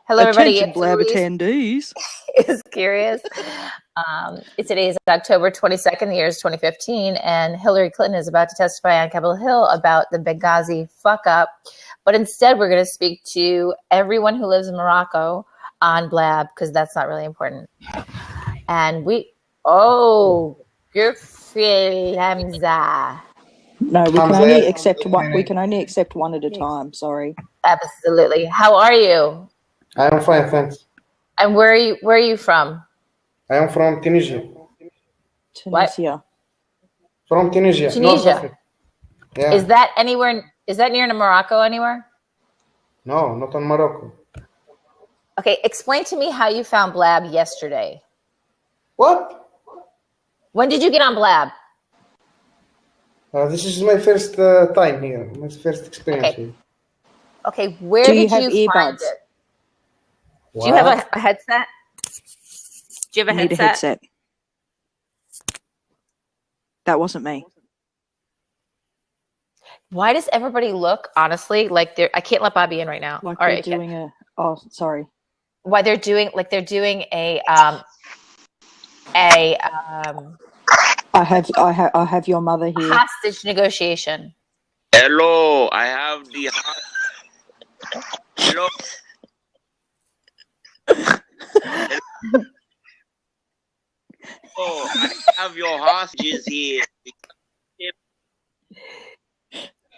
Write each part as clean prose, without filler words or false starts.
Hello, everybody. Attention, Blab attendees. Is curious. Today is October 22nd, the year is 2015, and Hillary Clinton is about to testify on Capitol Hill about the Benghazi fuck-up. But instead, we're going to speak to everyone who lives in Morocco on Blab, because that's not really important. And Gurfil Hamza. No, we can only accept one. We can only accept one at a time. Sorry. Absolutely. How are you? I am fine, thanks. And where are you from? I am from Tunisia. Tunisia. From Tunisia. Tunisia. Yeah. Is that near Morocco anywhere? No, not in Morocco. Okay, explain to me how you found Blab yesterday. What? When did you get on Blab? This is my first time here, my first experience here. Okay, where did you find it? What? Do you have a headset? Do you have a Need a headset. That wasn't me. Why does everybody look, honestly, like they're? I can't let Bobby in right now. Like All they're right, doing a. Oh, sorry. Why they're doing a I have your mother here. hostage negotiation. Hello, I have the hello. Oh, I have your hostages here.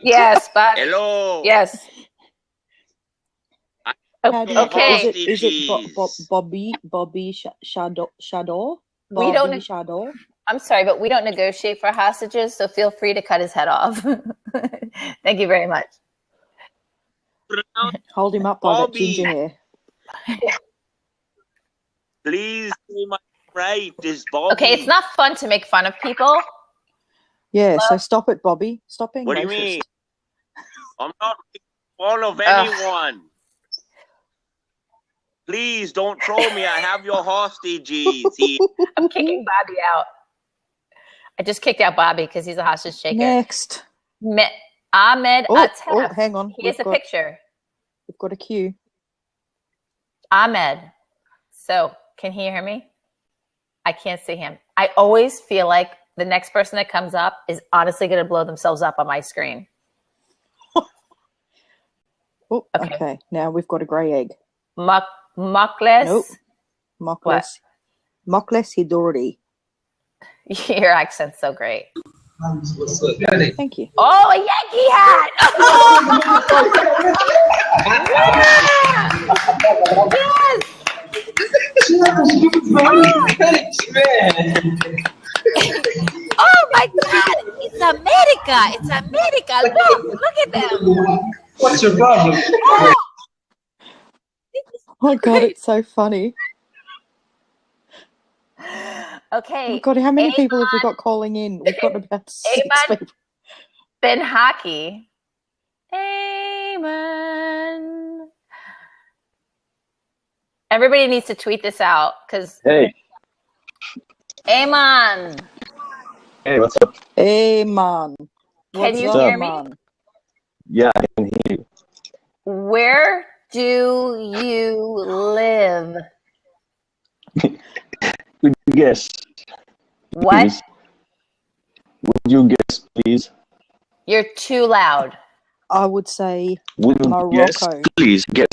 Yes, Bobby. Hello. Yes. Okay. Is it Bobby Shador? We don't. Bobby Shador? I'm sorry, but we don't negotiate for hostages, so feel free to cut his head off. Thank you very much. Hold him up by that Bobby. ginger hair. Please say my right, this Bobby. Okay, it's not fun to make fun of people. Yeah, so stop it, Bobby. Stop being What do racist. you mean? I'm not making fun of anyone. Please don't throw me. I have your hostages here. I'm kicking Bobby out. I just kicked out Bobby because he's a hostage taker. Next. Ahmed Attaf. Hang on. He has a picture. We've got a cue. Ahmed. So, can he hear me? I can't see him. I always feel like the next person that comes up is honestly going to blow themselves up on my screen. Okay. Now we've got a grey egg. Mokles. Nope. Mokles Hidori. Your accent's so great. Thank you. Oh, a Yankee hat! Yes! Oh my God! It's America! It's America! Look at them! What's your problem? Oh, Oh my God, it's so funny. okay. Oh my God, how many people have we got calling in? We've got about 6 people. Ben Hockey. Ayman. Everybody needs to tweet this out because. Hey. Ayman. Hey, what's up? Hey, man. Can you hear me? Man? Yeah, I can hear you. Where do you live? Would you guess? What? Please? Would you guess, please? You're too loud. I would say Would you Morocco. guess? Please, guess.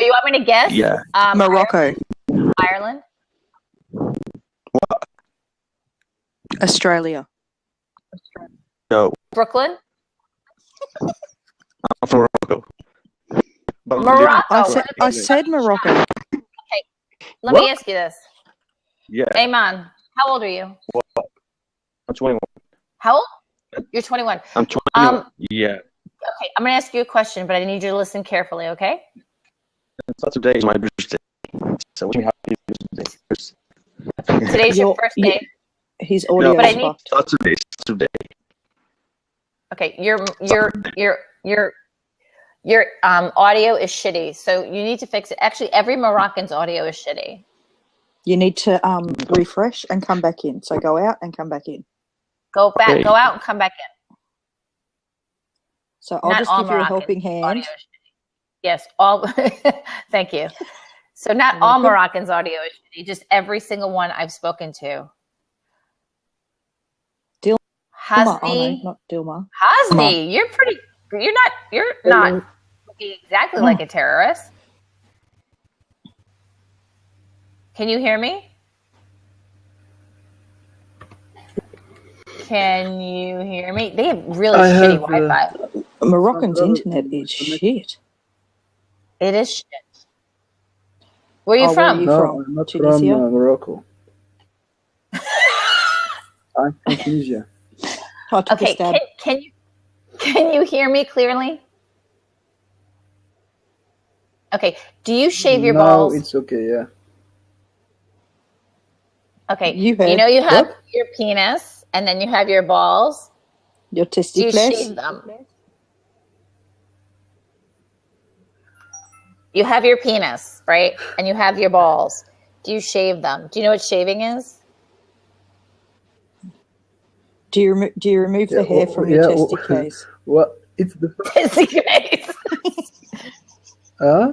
Oh, you want me to guess? Yeah. Morocco. Ireland? What? Australia. No, Brooklyn? I'm from Morocco. But Morocco. I said Morocco. Okay, let me ask you this. Yeah. Ayman, how old are you? What? I'm 21. How old? You're 21. I'm 21. Yeah. Okay, I'm going to ask you a question, but I need you to listen carefully, okay? Saturday is my birthday. So wish me happy birthday. Today's your first day. His audio but I is need- fucked. Saturday. Okay, your audio is shitty, so you need to fix it. Actually, every Moroccan's audio is shitty. You need to refresh and come back in. So go out and come back in. Go back, Okay. go out and come back in. So I'll Not just all give you a Moroccans' helping audio hand. is shitty. Yes, all. Thank you. So not all Moroccans' audio is shitty, just every single one I've spoken to. Dilma. Oh, no, Hasni. not Dilma. Hasni, you're not looking exactly like a terrorist. Can you hear me? Can you hear me? They have really shitty Wi-Fi. Moroccan's internet is shit. It is shit. Where are you from? No, I'm not Tunisia? from Morocco. I'm from Tunisia. Okay, can you hear me clearly? Okay, do you shave your balls? No, it's okay, yeah. Okay, you know you have your penis, and then you have your balls. Your testicles? Do you shave them? You have your penis, right? And you have your balls. Do you shave them? Do you know what shaving is? Do you remove the hair from your testicles? What? It's the testicles. Huh?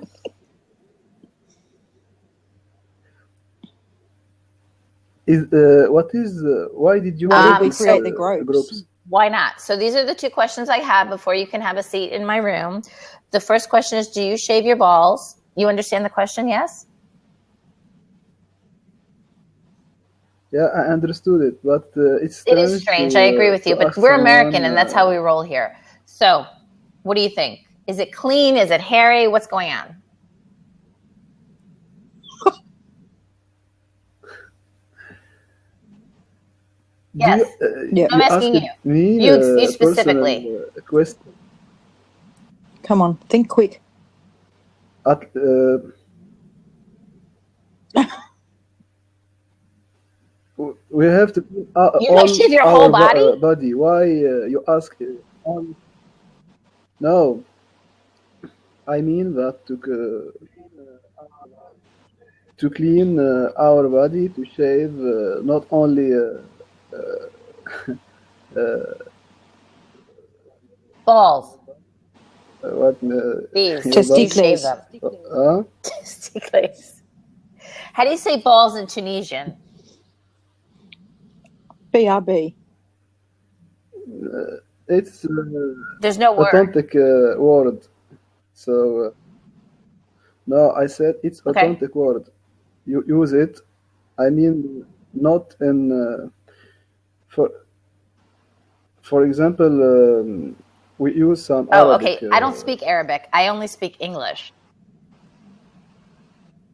Why did you create the groups? Why not? So these are the two questions I have before you can have a seat in my room. The first question is, do you shave your balls? You understand the question, yes? Yeah, I understood it, but it's strange. It is strange. I agree with you, but we're American, and that's how we roll here. So what do you think? Is it clean? Is it hairy? What's going on? Yes. I'm asking you. You specifically. Question. Come on, think quick. We have to. You don't shave your whole body? Body. Why you ask? No. I mean that to clean our body, to shave not only balls. What? These. Testicles. Testicles. How do you say balls in Tunisian? BRB. It's there's no word. Authentic word. So no, I said it's authentic word. You use it. I mean, not in for example, we use some. Arabic, okay. I don't speak Arabic. I only speak English.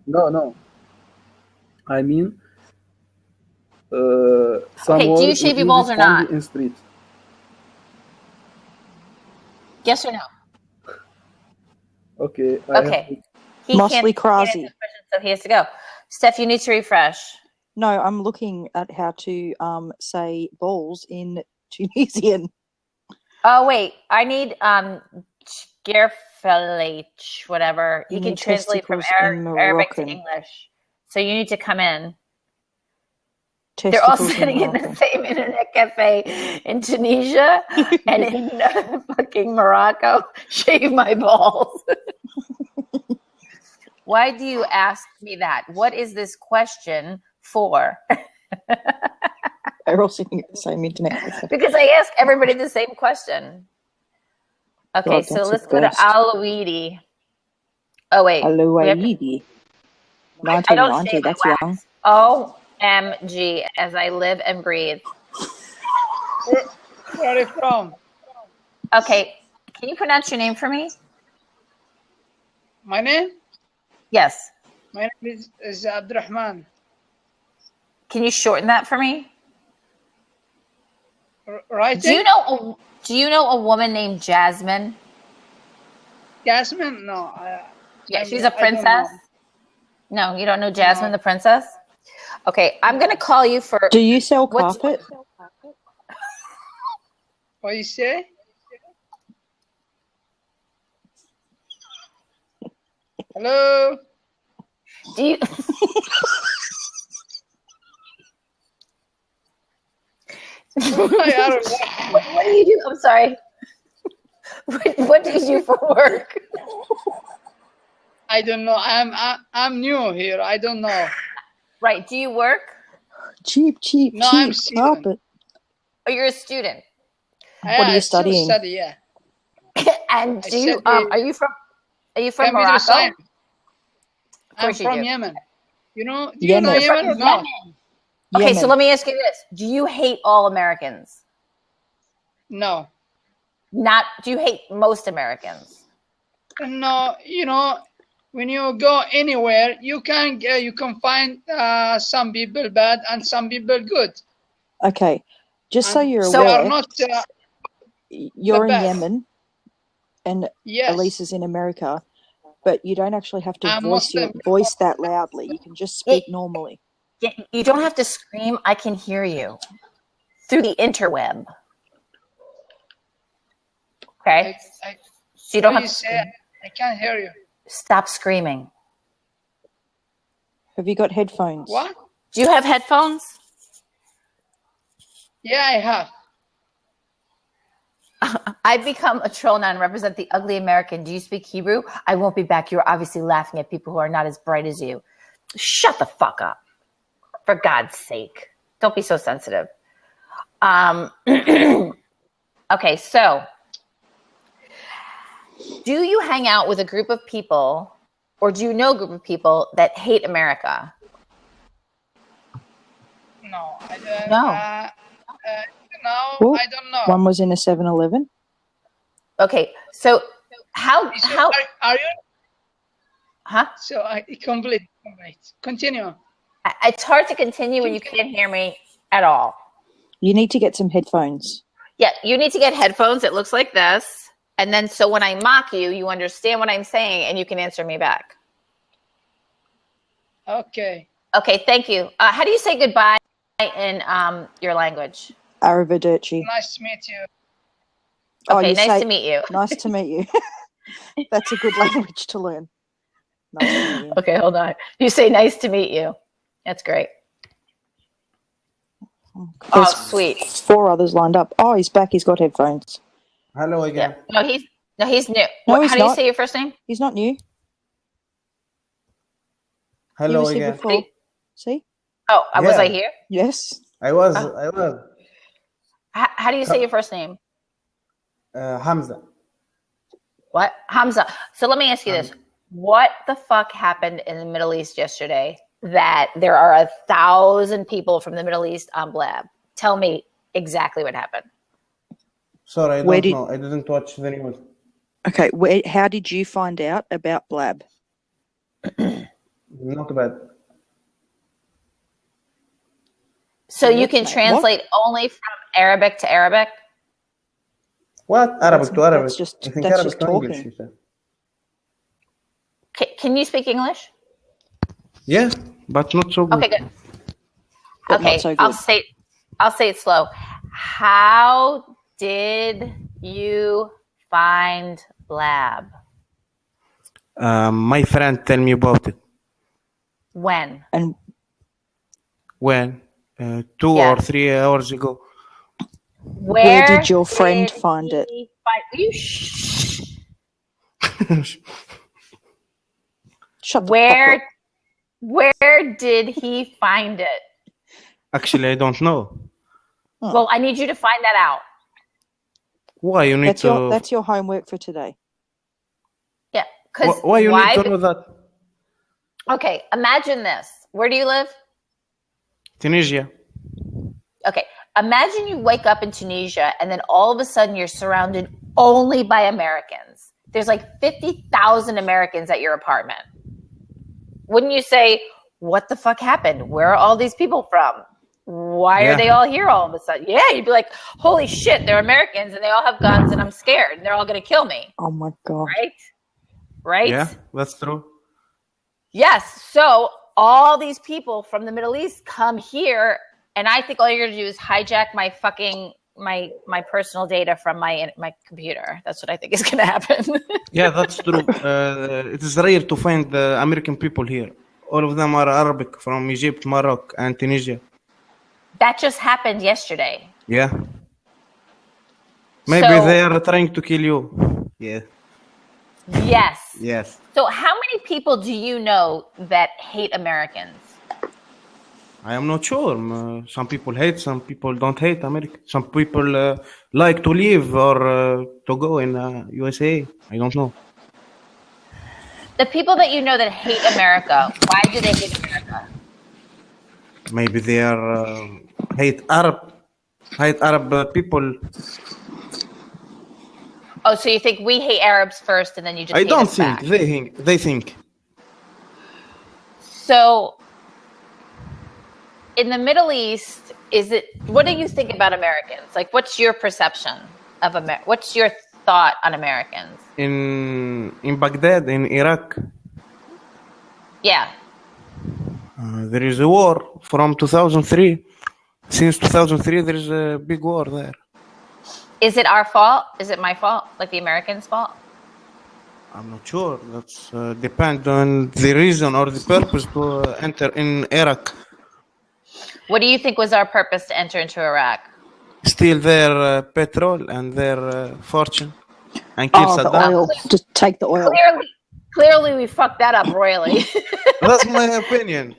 No. I mean, some do you shave your balls or not? In street. Yes or no? Okay. Okay. He Mostly can't crazy. answer the question, so he has to go. Steph, you need to refresh. No, I'm looking at how to say balls in Tunisian. Oh wait, I need Gerfelich, whatever. You can translate from Arabic to English. So you need to come in. They're all sitting in the same internet cafe in Tunisia and in fucking Morocco. Shave my balls. Why do you ask me that? What is this question for? They're all sitting at the same internet cafe. Because I ask everybody the same question. Okay, so let's go to Alouidi. Oh, wait. Alouidi. 1990, that's young. OMG, as I live and breathe. Where are you from? Okay, can you pronounce your name for me? My name? Yes. My name is Abdurrahman. Can you shorten that for me? Right. Do you know a woman named Jasmine? Jasmine? No. Yeah, she's a princess. No, you don't know Jasmine, the princess? Okay, I'm going to call you for... Do you sell carpet? What you say? Hello? Do you... What do you do? I'm sorry. What do you do for work? I don't know. I'm new here. I don't know. Right. Do you work? Cheap, No, I'm Syrian. carpet. Oh, you're a student. What are you I still studying? study, yeah. And I do you study are you from computer Morocco? science. I'm course you from do. Yemen. Do you know Yemen You're or from no? Yemen. Okay, Yemen. so let me ask you this. Do you hate all Americans? No. Do you hate most Americans? No, when you go anywhere, you can find some people bad and some people good. Okay, just so And you're So- they are aware, not you're in best. Yemen, and Yes. Alyce is in America, but you don't actually have to I'm voice Muslim. that loudly. You can just speak normally. You don't have to scream. I can hear you through the interweb. Okay? So you don't What have you to say? I can't hear you. stop screaming. Have you got headphones? What? Do you have headphones? Yeah, I have. I've become a troll now and represent the ugly American. Do you speak Hebrew? I won't be back. You're obviously laughing at people who are not as bright as you. Shut the fuck up. For God's sake. Don't be so sensitive. Okay, so do you hang out with a group of people, or do you know a group of people that hate America? No, I don't. No. Well, I don't know. One was in a 7-Eleven. Okay, so how Are you? huh? So I complete. Continue. It's hard to continue when you can't hear me at all. You need to get some headphones. Yeah, you need to get headphones. It looks like this. And then so when I mock you, you understand what I'm saying and you can answer me back. Okay. Okay, thank you. How do you say goodbye in your language? Arrivederci. Nice to meet you. Okay, you nice say, to meet you. Nice to meet you. That's a good language to learn. Nice to meet you. Okay, hold on. You say nice to meet you. That's great. Oh, There's sweet. 4 others lined up. Oh, he's back. He's got headphones. Hello again. Yeah. No, he's new. No, he's How do you not. say your first name? He's not new. He Hello was here again. before. See? Oh, was Yeah. I here? Yes. I was. How do you say your first name? Hamza. What? Hamza. So let me ask you this. What the fuck happened in the Middle East yesterday that there are 1,000 people from the Middle East on Blab? Tell me exactly what happened. Sorry, I don't know. I didn't watch the news. Okay. How did you find out about Blab? Not bad. So you can translate only from Arabic to Arabic? What? Arabic to Arabic. That's just, I think that's Arabic just to talking. English, you said. Can you speak English? Yeah, but not so good. Okay, good. But Okay, not so good. I'll say it slow. How did you find Blab? My friend tell me about it. When? And When? 2 or 3 hours ago. where did your friend find it? Will you shh? Shut the fuck up. Where did he find it? Actually, I don't know. Well, I need you to find that out. Why you need to? That's your homework for today. Yeah, because Why you need to know that? Okay, imagine this. Where do you live? Tunisia. Okay, imagine you wake up in Tunisia and then all of a sudden you're surrounded only by Americans. There's like 50,000 Americans at your apartment. Wouldn't you say, what the fuck happened? Where are all these people from? Why are they all here all of a sudden? Yeah, you'd be like, holy shit, they're Americans and they all have guns and I'm scared and they're all going to kill me. Oh my God. Right? Yeah, that's true. Yes. So all these people from the Middle East come here and I think all you're going to do is hijack my fucking my personal data from my computer. That's what I think is going to happen. Yeah, that's true. It is rare to find the American people here. All of them are Arabic from Egypt, Morocco, and Tunisia. That just happened yesterday. Yeah. Maybe they are trying to kill you. Yeah. Yes. Yes. So how many people do you know that hate Americans? I am not sure. Some people hate, some people don't hate America. Some people like to live or to go in USA. I don't know. The people that you know that hate America, why do they hate America? Maybe they are hate Arab people. Oh, so you think we hate Arabs first and then you just I hate don't us think back. they think. So in the Middle East, what do you think about Americans? Like, what's your perception of what's your thought on Americans? In Baghdad, in Iraq, Yeah. there is a war from 2003. Since 2003, there is a big war there. Is it our fault? Is it my fault? Like the Americans' fault? I'm not sure. That's depend on the reason or the purpose to enter in Iraq. What do you think was our purpose to enter into Iraq? Steal their petrol and their fortune and kill The Saddam. oil. Just take the oil. Clearly, we fucked that up royally. That's my opinion.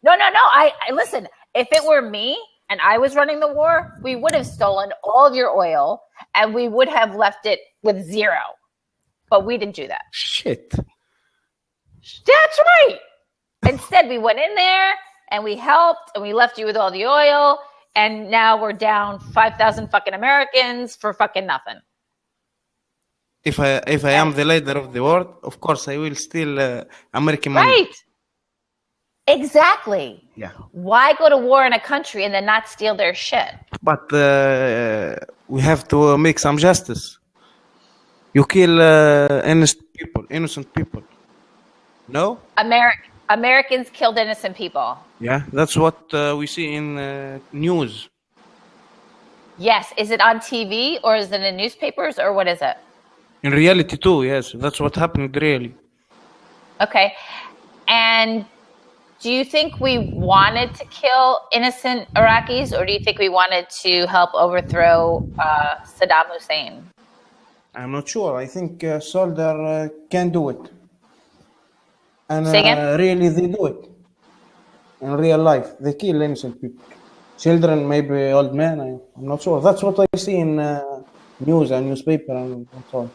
No. I listen. If it were me and I was running the war, we would have stolen all of your oil and we would have left it with zero. But we didn't do that. Shit. That's right. Instead, we went in there and we helped and we left you with all the oil. And now we're down 5,000 fucking Americans for fucking nothing. If I am the leader of the world, of course I will steal American money. Right. Exactly. Yeah. Why go to war in a country and then not steal their shit? But we have to make some justice. You kill innocent people. No? Americans killed innocent people. Yeah, that's what we see in news. Yes. Is it on TV or is it in newspapers or what is it? In reality too, yes. That's what happened really. Okay. And do you think we wanted to kill innocent Iraqis or do you think we wanted to help overthrow Saddam Hussein? I'm not sure. I think soldier can do it. And really they do it. In real life, they kill innocent people. Children, maybe old men, I'm not sure. That's what I see in news and newspaper and so on.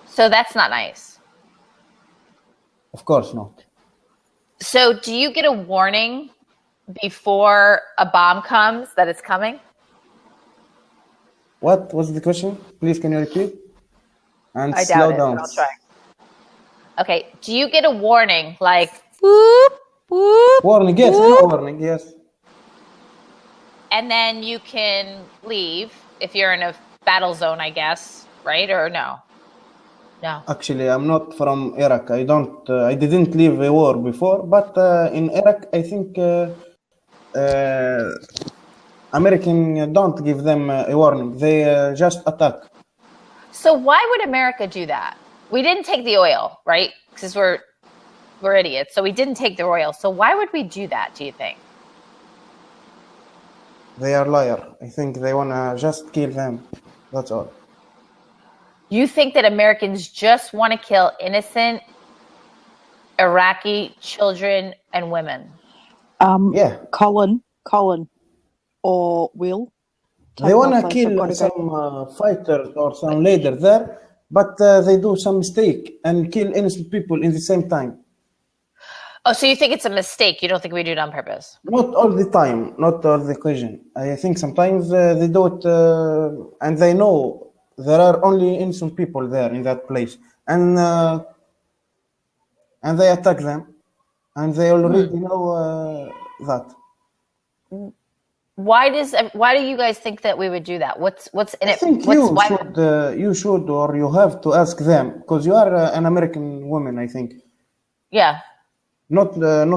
So that's not nice. Of course not. So do you get a warning before a bomb comes that it's coming? What was the question? Please, can you repeat? And I slow doubt it, down. but I'll try. Okay. Do you get a warning like whoop, whoop? Warning, yes, whoop, warning, yes. and then you can leave if you're in a battle zone, I guess, right? Or no? No. Actually, I'm not from Iraq. I didn't leave a war before, but in Iraq, I think American don't give them a warning. They just attack. So why would America do that? We didn't take the oil, right? Because we're idiots. So we didn't take the oil. So why would we do that, do you think? They are liar. I think they want to just kill them. That's all. You think that Americans just want to kill innocent Iraqi children and women? Yeah. Colin, or Will. They want to kill some fighters or some leader there, but they do some mistake and kill innocent people in the same time. Oh, so you think it's a mistake? You don't think we do it on purpose? Not all the time, not all the occasion. I think sometimes they do it and they know there are only innocent people there in that place. And they attack them and they already know that. Why do you guys think that we would do that? What's in it? I think you should or you have to ask them because you are an American woman, I think. Yeah. Not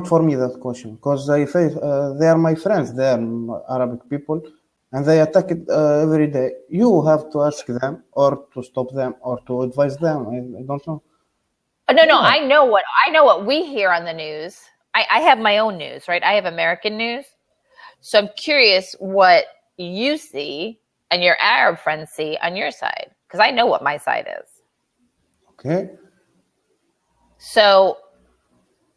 for me that question because they are my friends. They are Arabic people and they attack it every day. You have to ask them or to stop them or to advise them. I don't know. Oh, no. Yeah. I know what we hear on the news. I have my own news, right? I have American news. So I'm curious what you see and your Arab friends see on your side, because I know what my side is. Okay. So,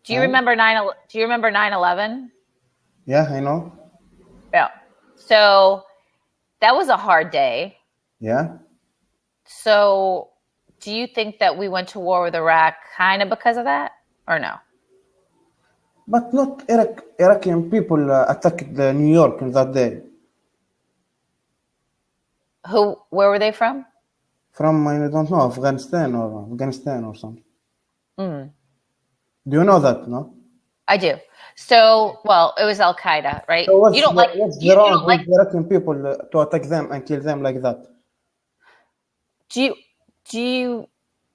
do you remember 9/11? Yeah, I know. Yeah. So that was a hard day. Yeah. So, do you think that we went to war with Iraq kind of because of that, or no? But not Iraqi people attacked New York on that day. Where were they from? From, I don't know, Afghanistan or something. Do you know that, no? I do. So, well, it was Al Qaeda, right? So You don't like what's you wrong don't like. with Iraqi people to attack them and kill them like that? Do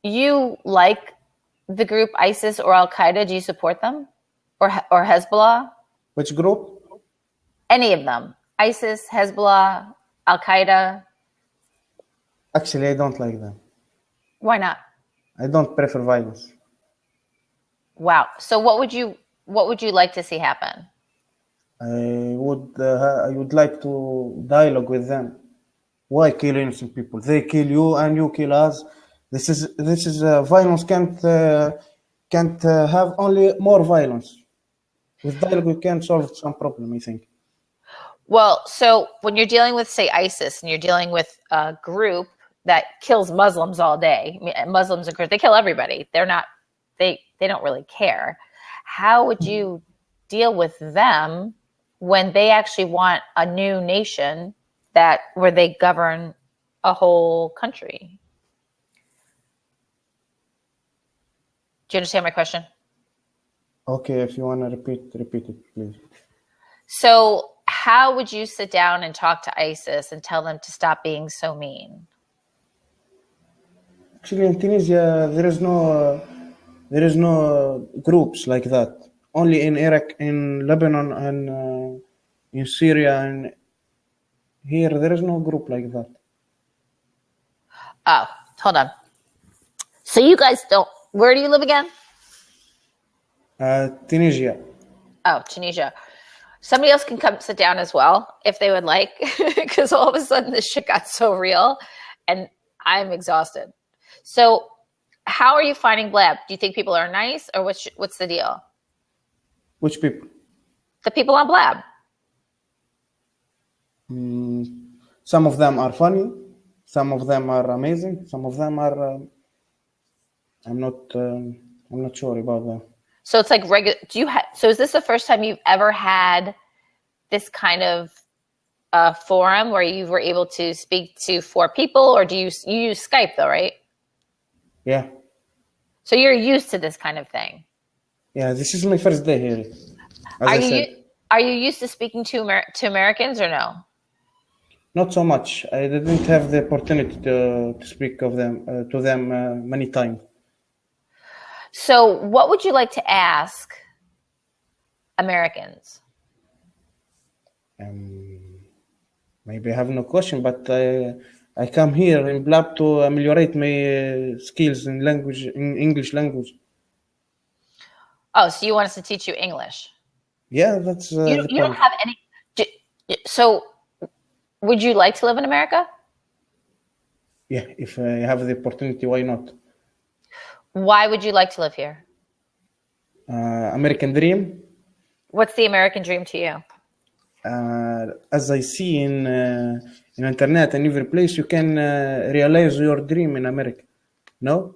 you like the group ISIS or Al Qaeda? Do you support them, or Hezbollah? Which group? Any of them? ISIS, Hezbollah, Al Qaeda? Actually, I don't like them. Why not? I don't prefer violence. Wow. So what would you like to see happen? I would like to dialogue with them. Why kill innocent people? They kill you and you kill us. This is violence can't have only more violence. With dialogue, we can solve some problem, I think. Well, so when you're dealing with, say, ISIS, and you're dealing with a group that kills Muslims all day, Muslims and Christians, they kill everybody. They don't really care. How would you deal with them when they actually want a new nation where they govern a whole country? Do you understand my question? Okay, if you want to repeat it, please. So how would you sit down and talk to ISIS and tell them to stop being so mean? Actually, in Tunisia, there is no groups like that. Only in Iraq, in Lebanon, and in Syria, and here there is no group like that. Oh, hold on. So you guys don't. Where do you live again? Tunisia. Oh, Tunisia. Somebody else can come sit down as well if they would like, because all of a sudden this shit got so real, and I'm exhausted. So, how are you finding Blab? Do you think people are nice, or what's the deal? Which people? The people on Blab. Some of them are funny. Some of them are amazing. Some of them are. I'm not sure about them. So it's like regular. So is this the first time you've ever had this kind of forum where you were able to speak to 4 people, or do you use Skype though, right? Yeah. So you're used to this kind of thing. Yeah, this is my first day here. Are you used to speaking to Americans or no? Not so much. I didn't have the opportunity to speak to them many times. So what would you like to ask Americans? Maybe I have no question, but I come here in Blab to ameliorate my skills in English language. Oh, so you want us to teach you English? Yeah, that's. You don't have any. So, would you like to live in America? Yeah, if I have the opportunity, why not? Why would you like to live here? American dream. What's the American dream to you? As I see in internet and every place, you can realize your dream in America. No?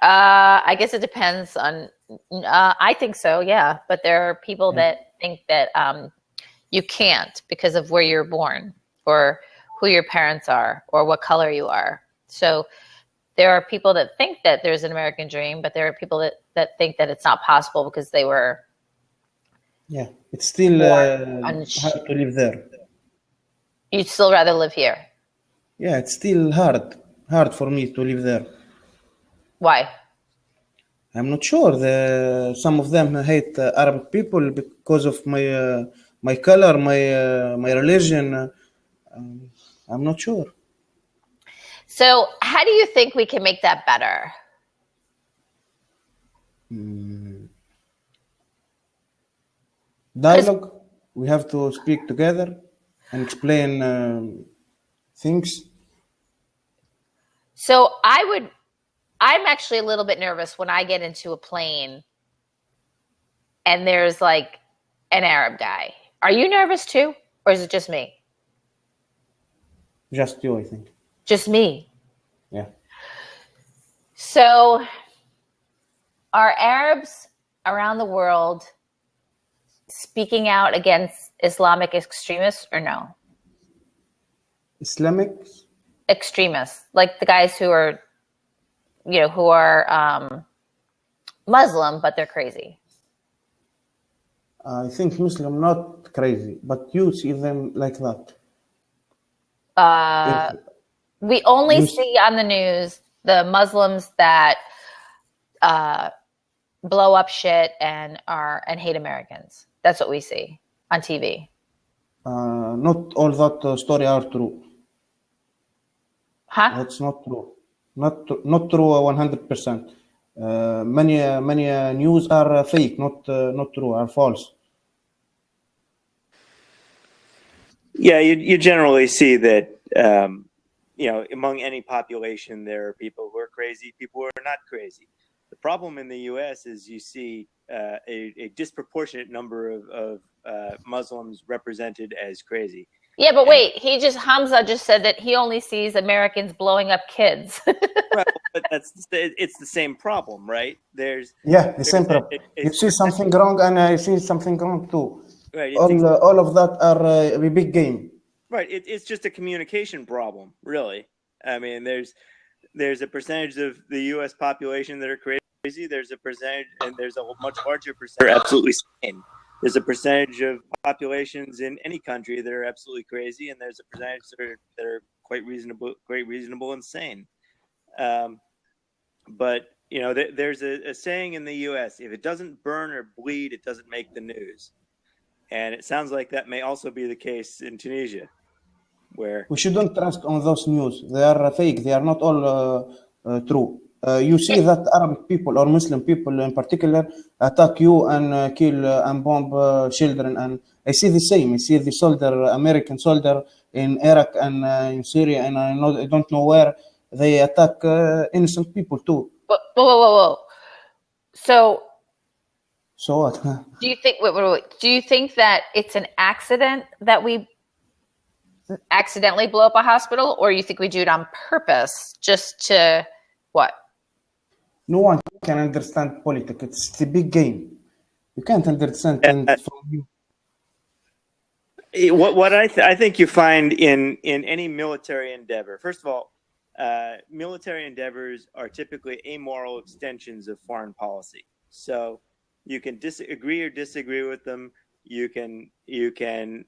I guess it depends on. I think so, yeah. But there are people that think that you can't because of where you're born, or who your parents are, or what color you are. So there are people that think that there's an American dream, but there are people that think that it's not possible because they were. Yeah, it's still hard to live there. You'd still rather live here? Yeah, it's still hard for me to live there. Why? I'm not sure. Some of them hate Arabic people because of my color, my religion. I'm not sure. So how do you think we can make that better? Dialogue. We have to speak together and explain things. So I I'm actually a little bit nervous when I get into a plane and there's like an Arab guy. Are you nervous too? Or is it just me? Just you, I think. Just me. Yeah. So are Arabs around the world speaking out against Islamic extremists or no? Islamic? Extremists, like the guys who are, who are Muslim, but they're crazy. I think Muslim not crazy, but you see them like that. We only see on the news the Muslims that blow up shit and hate Americans. That's what we see on TV. Not all that story are true. Huh? That's not true. Not true 100%. Many news are fake, not true, are false. Yeah, you generally see that, among any population, there are people who are crazy, people who are not crazy. The problem in the U.S. is you see a disproportionate number of Muslims represented as crazy. Yeah, but wait, Hamza just said that he only sees Americans blowing up kids. Right, but it's the same problem, right? The same problem. You see something wrong, and I see something wrong too. Right. All of that are a big game. Right. It's just a communication problem, really. I mean, there's a percentage of the U.S. population that are crazy. There's a percentage, and there's a much larger percentage that are absolutely sane. There's a percentage of populations in any country that are absolutely crazy, and there's a percentage that are quite reasonable and sane. But there's a saying in the U.S.: if it doesn't burn or bleed, it doesn't make the news. And it sounds like that may also be the case in Tunisia, where we shouldn't trust on those news. They are fake. They are not all true. You see that Arabic people or Muslim people in particular attack you and kill and bomb children. And I see the same. I see the American soldier in Iraq and in Syria, and I don't know where they attack innocent people too. Whoa. So what? Do you think? Wait. Do you think that it's an accident that we accidentally blow up a hospital, or you think we do it on purpose just to what? No one can understand politics. It's the big game. You can't understand from you. What I think you find in any military endeavor, first of all, military endeavors are typically amoral extensions of foreign policy. So you can agree or disagree with them. You can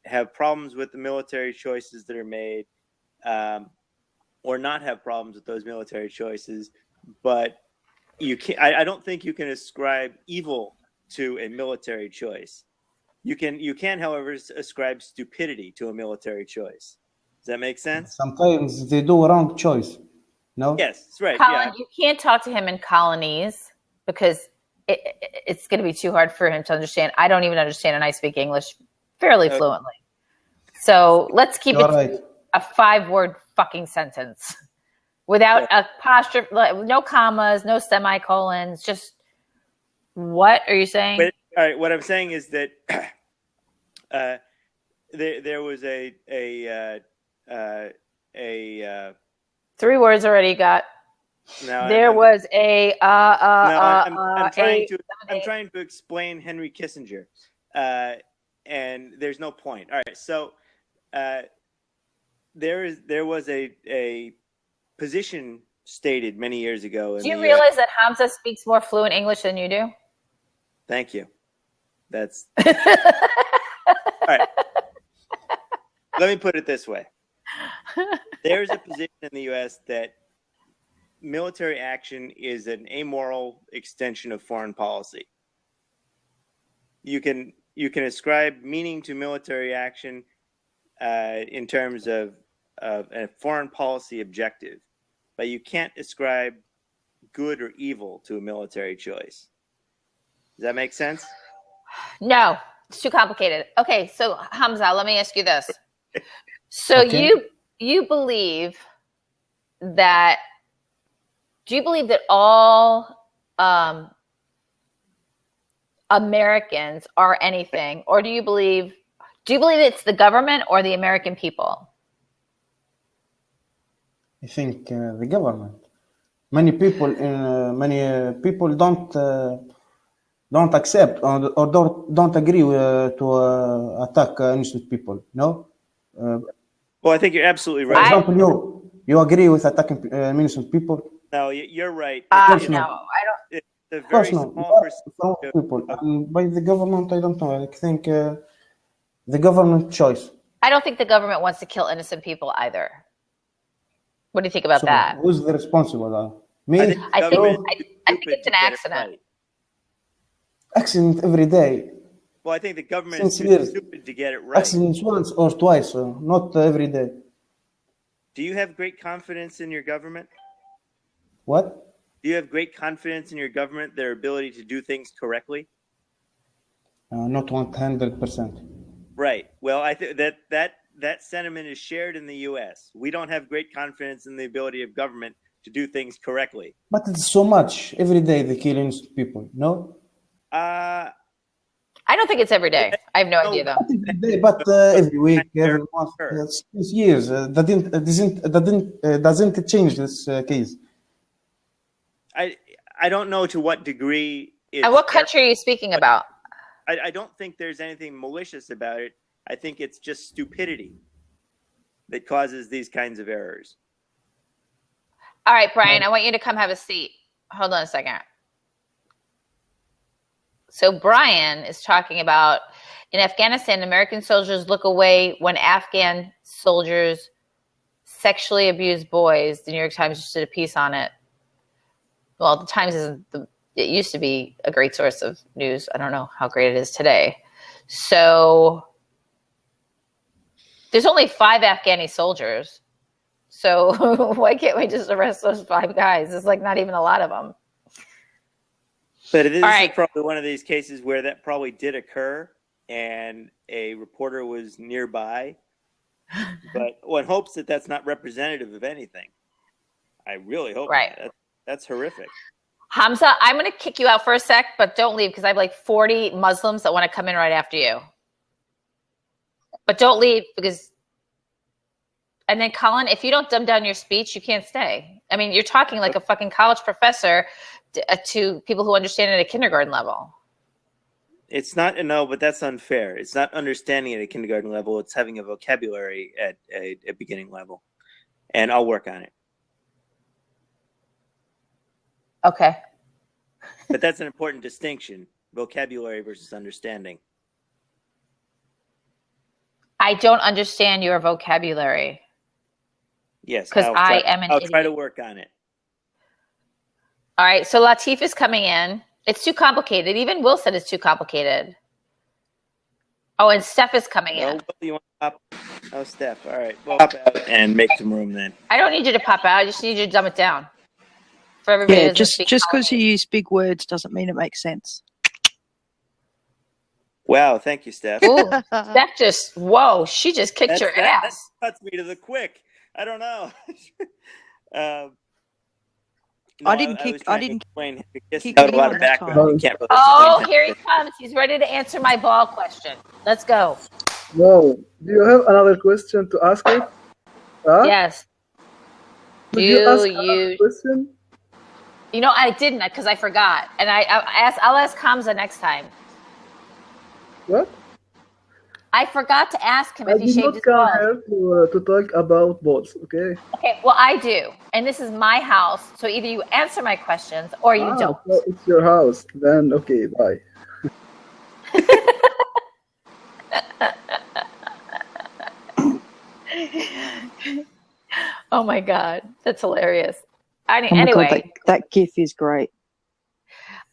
have problems with the military choices that are made, or not have problems with those military choices. But I don't think you can ascribe evil to a military choice. You can, however, ascribe stupidity to a military choice. Does that make sense? Sometimes they do a wrong choice. No. Yes, that's right. Colin, you can't talk to him in colonies because it's going to be too hard for him to understand. I don't even understand, and I speak English fairly fluently. So let's keep it a 5-word fucking sentence without apostrophe, no commas, no semicolons. Just what are you saying? But, all right, what I'm saying is that there was a 3 words already got. No, there was a. I'm trying to explain Henry Kissinger, and there's no point. All right, so there was a position stated many years ago. Do you realize that Hamza speaks more fluent English than you do? Thank you. That's all right. Let me put it this way. There's a position in the U.S. that military action is an amoral extension of foreign policy. You can ascribe meaning to military action in terms of a foreign policy objective, but you can't ascribe good or evil to a military choice. Does that make sense? No, it's too complicated. Okay, so Hamza, let me ask you this. So you believe that do you believe that all Americans are anything, or do you believe it's the government or the American people? I think the government. Many people don't accept or don't agree to attack innocent people. No. Well, I think you're absolutely For right. example, you agree with attacking innocent people? No, you're right. No, I don't. It's a Of course very not. small From percentage people. And by the government, I don't know. I think the government choice. I don't think the government wants to kill innocent people either. What do you think about So that? who's the responsible? Me? I think it's an accident. Accident every day. Well, I think the government is Since too years. stupid to get it right. Accidents once or twice, not every day. Do you have great confidence in your government? What? Do you have great confidence in your government, their ability to do things correctly? Not 100%. Right. Well, I think that sentiment is shared in the U.S. We don't have great confidence in the ability of government to do things correctly. But it's so much. Every day they kill innocent people, no? I don't think it's every day. I have no idea though. Every day, but every week, every month, since years. That doesn't change this case. I don't know to what degree. And what country are you speaking about? I don't think there's anything malicious about it. I think it's just stupidity that causes these kinds of errors. All right, Brian, I want you to come have a seat. Hold on a second. So Brian is talking about in Afghanistan, American soldiers look away when Afghan soldiers sexually abuse boys. The New York Times just did a piece on it. Well, the Times isn't it used to be a great source of news. I don't know how great it is today. So there's only 5 Afghani soldiers. So why can't we just arrest those 5 guys? It's like not even a lot of them. But this is probably one of these cases where that probably did occur and a reporter was nearby. But one hopes that that's not representative of anything. I really hope not. That's horrific. Hamza, I'm going to kick you out for a sec, but don't leave because I have like 40 Muslims that want to come in right after you. But don't leave because... And then, Colin, if you don't dumb down your speech, you can't stay. I mean, you're talking like a fucking college professor to people who understand it at a kindergarten level. It's not, no, but that's unfair. It's not understanding at a kindergarten level. It's having a vocabulary at a beginning level. And I'll work on it. Okay. But that's an important distinction, vocabulary versus understanding. I don't understand your vocabulary. Yes, because I am an idiot. I'll try to work on it. All right, so Latif is coming in. It's too complicated. Even Will said it's too complicated. Oh, and Steph is coming in. You want to pop? Oh, Steph. All right. Well, pop out and make some room then. I don't need you to pop out. I just need you to dumb it down. For everybody yeah, just because you use big words doesn't mean it makes sense. Wow, thank you, Steph. Ooh, Steph she just kicked your ass. That cuts me to the quick. I don't know. I didn't kick out a lot of background. Here he comes. He's ready to answer my ball question. Let's go. No. Do you have another question to ask me? Huh? Yes. Did you ask another question? You know, I didn't because I forgot. And I'll ask Hamza next time. What? I forgot to ask him if he shaved his balls. I did not come here to talk about balls, okay? Okay, well, I do. And this is my house, so either you answer my questions or you don't. So it's your house. Then, okay, bye. Oh, my God. That's hilarious. Anyway. God, that GIF is great.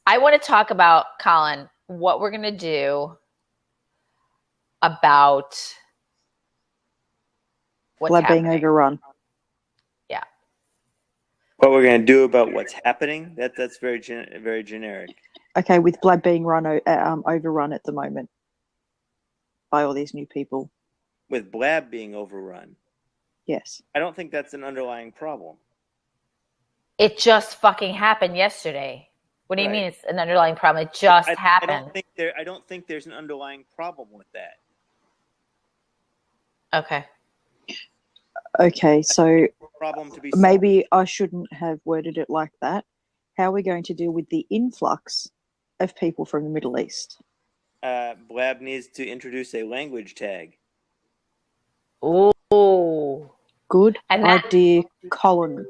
I want to talk about, Colin, what we're going to do about what's being overrun. Yeah. What we're going to do about what's happening? That's very generic. Okay, with Blab being overrun at the moment by all these new people. With Blab being overrun? Yes. I don't think that's an underlying problem. It just fucking happened yesterday. What do you mean it's an underlying problem? It just happened. I don't think there's an underlying problem with that. Okay. Okay, so problem to be solved. maybe I shouldn't have worded it like that. How are we going to deal with the influx of people from the Middle East? Blab needs to introduce a language tag. Ooh. Good idea, Colin.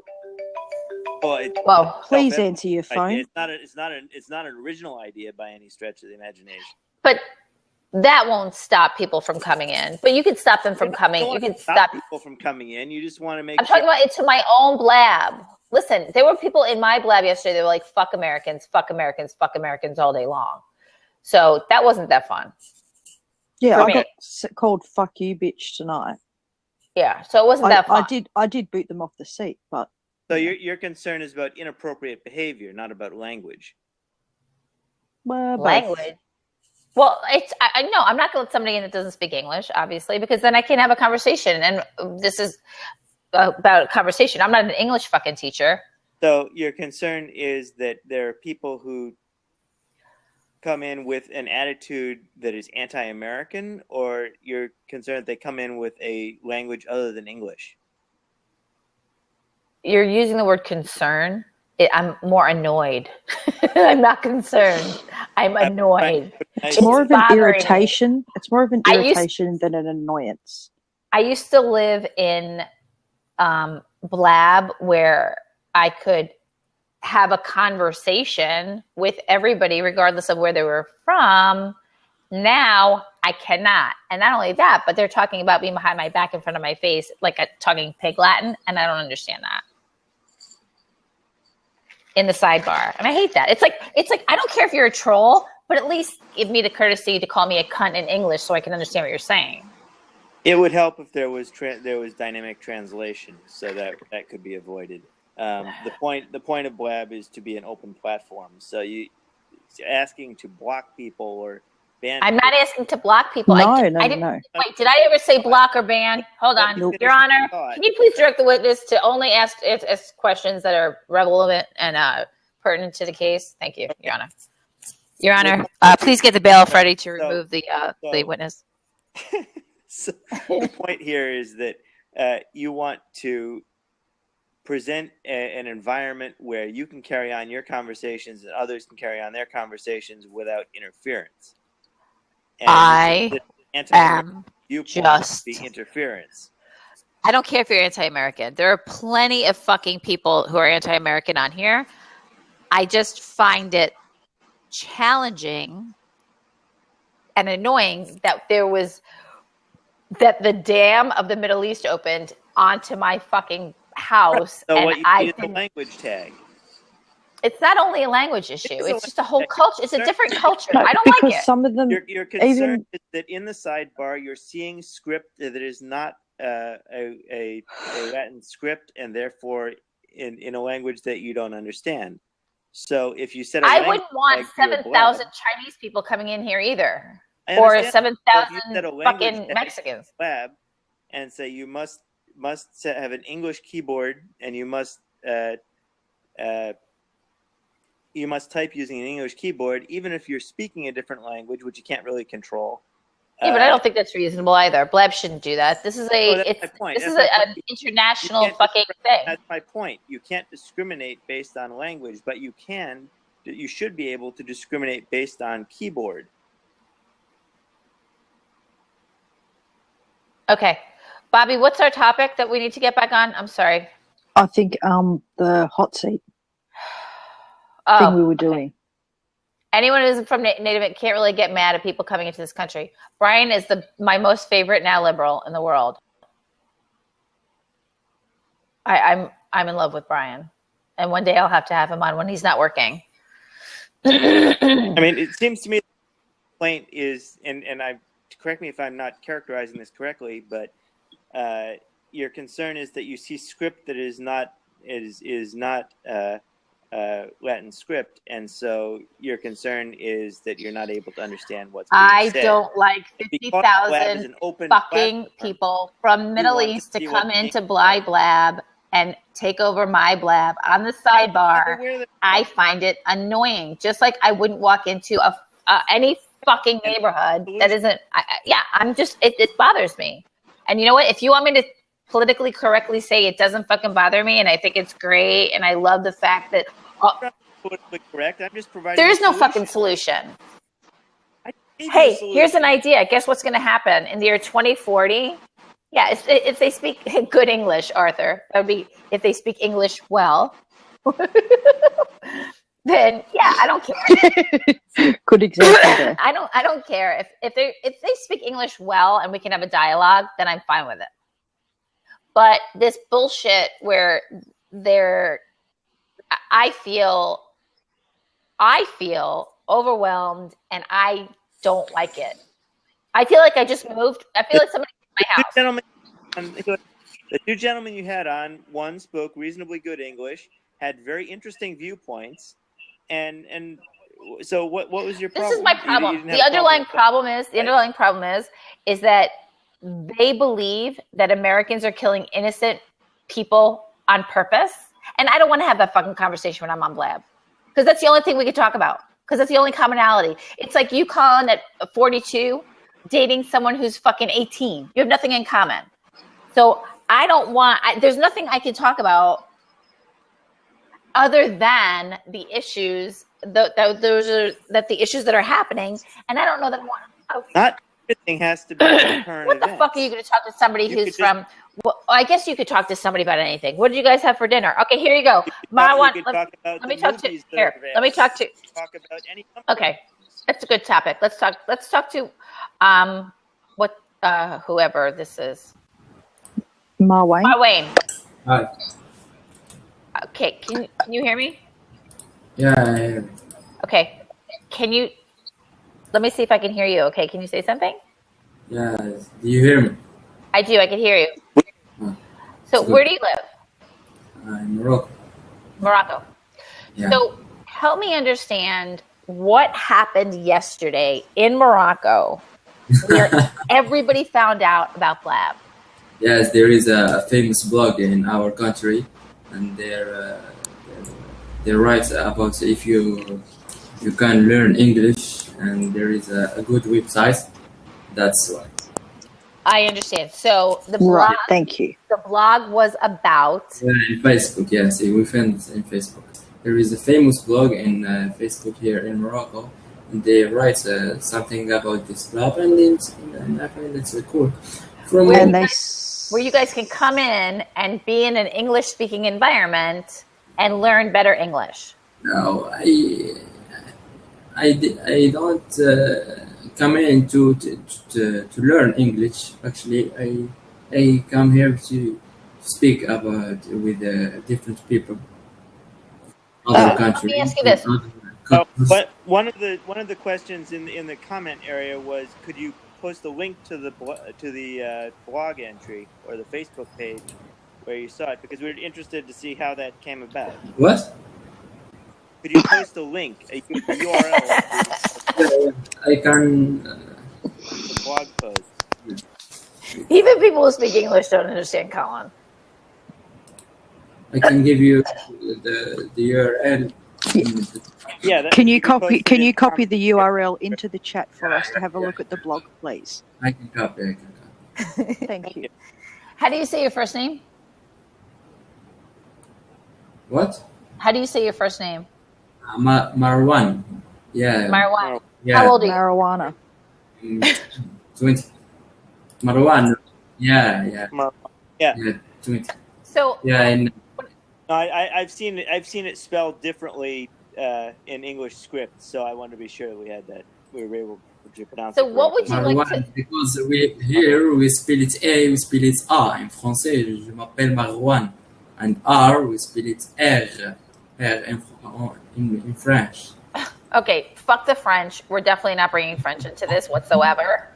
Well, please answer your phone. It's not an original idea by any stretch of the imagination. But that won't stop people from coming in. But you can stop them from coming. You can stop people from coming in. You just want to make. I'm talking about it to my own blab. Listen, there were people in my blab yesterday. They were like, "Fuck Americans, fuck Americans, fuck Americans" all day long. So that wasn't that fun. Yeah, I got called "fuck you, bitch" tonight. Yeah, so it wasn't that fun. I did boot them off the seat, but. So your concern is about inappropriate behavior, not about language. Well, language. Well, I know I'm not going to let somebody in that doesn't speak English, obviously, because then I can't have a conversation. And this is about a conversation. I'm not an English fucking teacher. So your concern is that there are people who come in with an attitude that is anti-American, or you're concerned that they come in with a language other than English? You're using the word concern. I'm more annoyed. I'm not concerned. I'm annoyed. It's more of an irritation. It's more of an irritation than an annoyance. I used to live in Blab where I could have a conversation with everybody regardless of where they were from. Now I cannot. And not only that, but they're talking about being behind my back in front of my face, like talking pig Latin, and I don't understand that. In the sidebar. And I hate that. It's like I don't care if you're a troll, but at least give me the courtesy to call me a cunt in English so I can understand what you're saying. It would help if there was dynamic translation, so that could be avoided. The point of Blab is to be an open platform. So asking to block people or ban. I'm not asking to block people. No. Wait, did I ever say block or ban? Hold on, Your Honor. Can you please direct the witness to only ask questions that are relevant and pertinent to the case? Thank you, Your Honor. Your Honor, please get the bailiff ready to remove the witness. So the point here is that you want to present an environment where you can carry on your conversations and others can carry on their conversations without interference. And I am just the interference. I don't care if you're anti-American. There are plenty of fucking people who are anti-American on here. I just find it challenging and annoying that the dam of the Middle East opened onto my fucking house. So and what you need is a language tag. It's not only a language issue. It's just a whole culture. It's a different culture. I don't like it. Some of them, your concern is that in the sidebar you're seeing script that is not a Latin script, and therefore in a language that you don't understand. So if you said I wouldn't want 7,000 Chinese people coming in here either, or 7,000 fucking Mexicans. Lab, and say you must have an English keyboard, and you must type using an English keyboard, even if you're speaking a different language, which you can't really control. Yeah, but I don't think that's reasonable either. Blab shouldn't do that. This is an international fucking thing. That's my point. You can't discriminate based on language, but you should be able to discriminate based on keyboard. Okay. Bobby, what's our topic that we need to get back on? I'm sorry. I think the hot seat thing we were doing. Anyone who's from Native can't really get mad at people coming into this country. Brian is my most favorite now liberal in the world. I'm in love with Brian, and one day I'll have to have him on when he's not working. I mean, it seems to me the complaint is, and correct me if I'm not characterizing this correctly, but your concern is that you see script that is not Latin script, and so your concern is that you're not able to understand what's being said. I don't like 50,000 fucking people from Middle East to come into Blab and take over my blab on the sidebar, I find it annoying. Just like I wouldn't walk into any fucking neighborhood that isn't. It bothers me. And you know what? If you want me to politically correctly say it doesn't fucking bother me, and I think it's great, and I love the fact that politically correct. I'm just providing. There is no fucking solution. Hey, here's an idea. Guess what's going to happen in the year 2040? Yeah, if they speak good English, Arthur, that would be if they speak English well. Then yeah, I don't care. Good example there. I don't care if they speak English well and we can have a dialogue, then I'm fine with it. But this bullshit where I feel overwhelmed and I don't like it. I feel like I just moved. I feel like somebody came to my house. The two gentlemen you had on, one spoke reasonably good English, had very interesting viewpoints, and so what was your problem? This is my problem. The underlying problem is that they believe that Americans are killing innocent people on purpose, and I don't want to have that fucking conversation when I'm on Blab, because that's the only thing we can talk about. Because that's the only commonality. It's like you calling at 42, dating someone who's fucking 18. You have nothing in common. So I don't want. There's nothing I can talk about other than the issues. The issues that are happening, and I don't know that I want. Not everything has to be current. What the fuck are you going to talk to somebody who's from? Well, I guess you could talk to somebody about anything. What did you guys have for dinner? Okay, here you go. Let me talk to. Okay, that's a good topic. Let's talk to whoever this is. Ma Wayne. Hi. Okay, can you hear me? Yeah, I hear. Okay, let me see if I can hear you. Okay, can you say something? Yeah, do you hear me? I do. I can hear you. So where do you live? In Morocco. Morocco. Yeah. So help me understand what happened yesterday in Morocco where everybody found out about Blab. Yes, there is a famous blog in our country, and they write about if you can learn English, and there is a good website. That's why. I understand. So the blog. Right, thank you. The blog was about. Yeah, in Facebook. Yes, we found it in Facebook. There is a famous blog in Facebook here in Morocco, and they write something about this blog, and I find it's cool. Where you guys can come in and be in an English-speaking environment and learn better English. No, I don't come in to learn English. Actually, I come here to speak about with different people, other countries. Let me ask you this. But one of the questions in the comment area was, could you post a link to the blog entry or the Facebook page where you saw it, because we're interested to see how that came about. What? Could you post a link, a URL? I can. The blog post. Even people who speak English don't understand Colin. I can give you the URL. Yeah. Can you copy the URL into the chat for us to have a look at the blog, please? I can copy. Thank you. How do you say your first name? What? How do you say your first name? Marwan. Yeah. Marwan. Yeah. How old are you? Marijuana. 20. Marwan. Yeah. Yeah. 20. So. Yeah. I've seen it spelled differently in English script, so I wanted to be sure that we were able to pronounce it. So what would you Marwan, like to? Because we spell it A, we spell it A. In français, je m'appelle Marwan. And R, we spell it R. In French. Okay, fuck the French. We're definitely not bringing French into this whatsoever.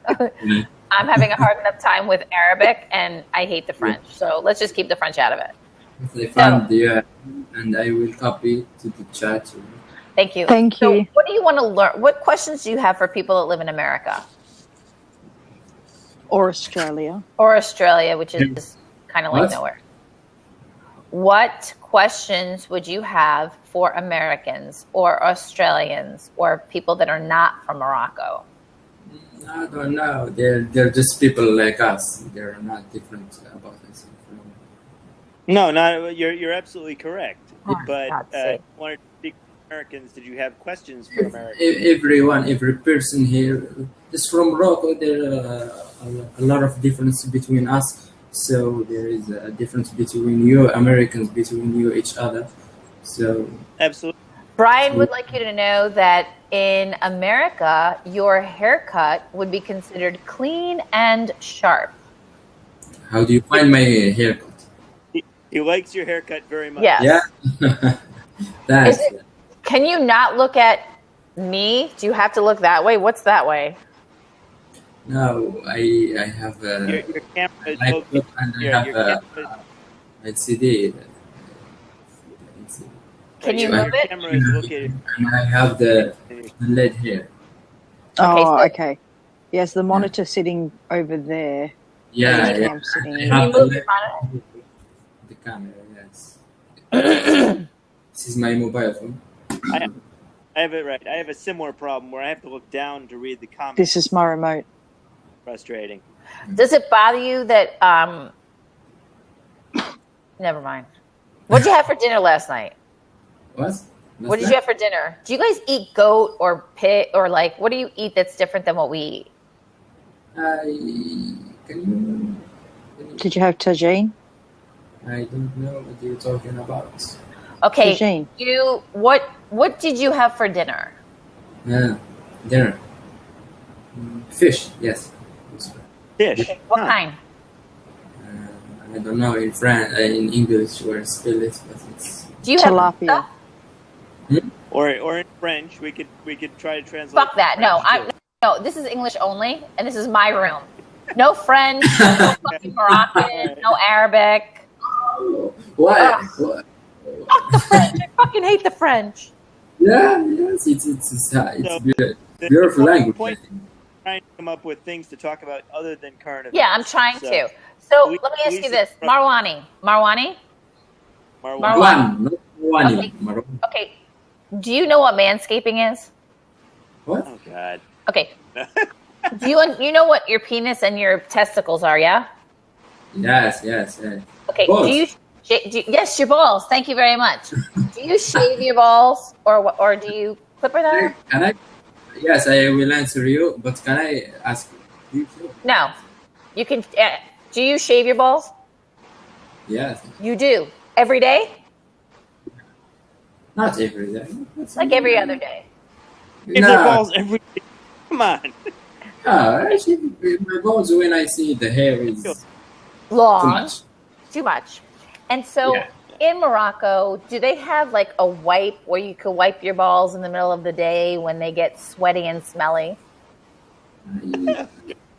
I'm having a hard enough time with Arabic, and I hate the French. So let's just keep the French out of it. I found and I will copy to the chat. Thank you. Thank you. So what do you want to learn? What questions do you have for people that live in America? Or Australia. Or Australia, which is kind of like nowhere. what questions would you have for Americans or Australians or people that are not from Morocco? I don't know. They're just people like us. They're not different about us. No, not you're absolutely correct. Oh, but God, wanted to speak to Americans. Did you have questions for Americans? Every person here is from Morocco. There are a lot of difference between us. So there is a difference between you Americans, between you each other. So absolutely. Brian would like you to know that in America, your haircut would be considered clean and sharp. How do you find my haircut? He likes your haircut very much. Yes. Yeah. Can you not look at me? Do you have to look that way? What's that way? No, I have your camera is located, and I have LCD. Can you move it? Camera is located. And I have the LED here. Okay. Yes, the monitor sitting over there. Yeah, Can you move your monitor? The camera, yes. This is my mobile phone. I have it right. I have a similar problem where I have to look down to read the comments. This is my remote. Frustrating. Does it bother you that never mind. What'd you have for dinner last night? What did you have for dinner? Do you guys eat goat or pig or like what do you eat that's different than what we eat? Did you have tagine? I don't know what you're talking about. Okay. Tagine. What did you have for dinner? Dinner. Fish, yes. Fish. Okay, what kind? I don't know in English where it's spelled, but it's. Do you tilapia? Or in French, we could try to translate. Fuck that! No, this is English only, and this is my room. No French, no fucking Moroccan, no Arabic. What? Fuck the French! I fucking hate the French. Yeah, yes, it's beautiful language. Trying to come up with things to talk about other than current events. Yeah, I'm trying to. So let me ask you this, Marwani. Okay. Do you know what manscaping is? What? Oh God. Okay. Do you know what your penis and your testicles are? Yeah. Yes. Okay. Balls. Yes, your balls. Thank you very much. Do you shave your balls or do you clipper them? Can I? Yes, I will answer you. But can I ask you? No. You can. Do you shave your balls? Yes. You do every day. Not every day. Like every other day. Balls every day. Come on. I shave my balls when I see the hair is long. Too much. And so in Morocco, do they have like a wipe where you could wipe your balls in the middle of the day when they get sweaty and smelly?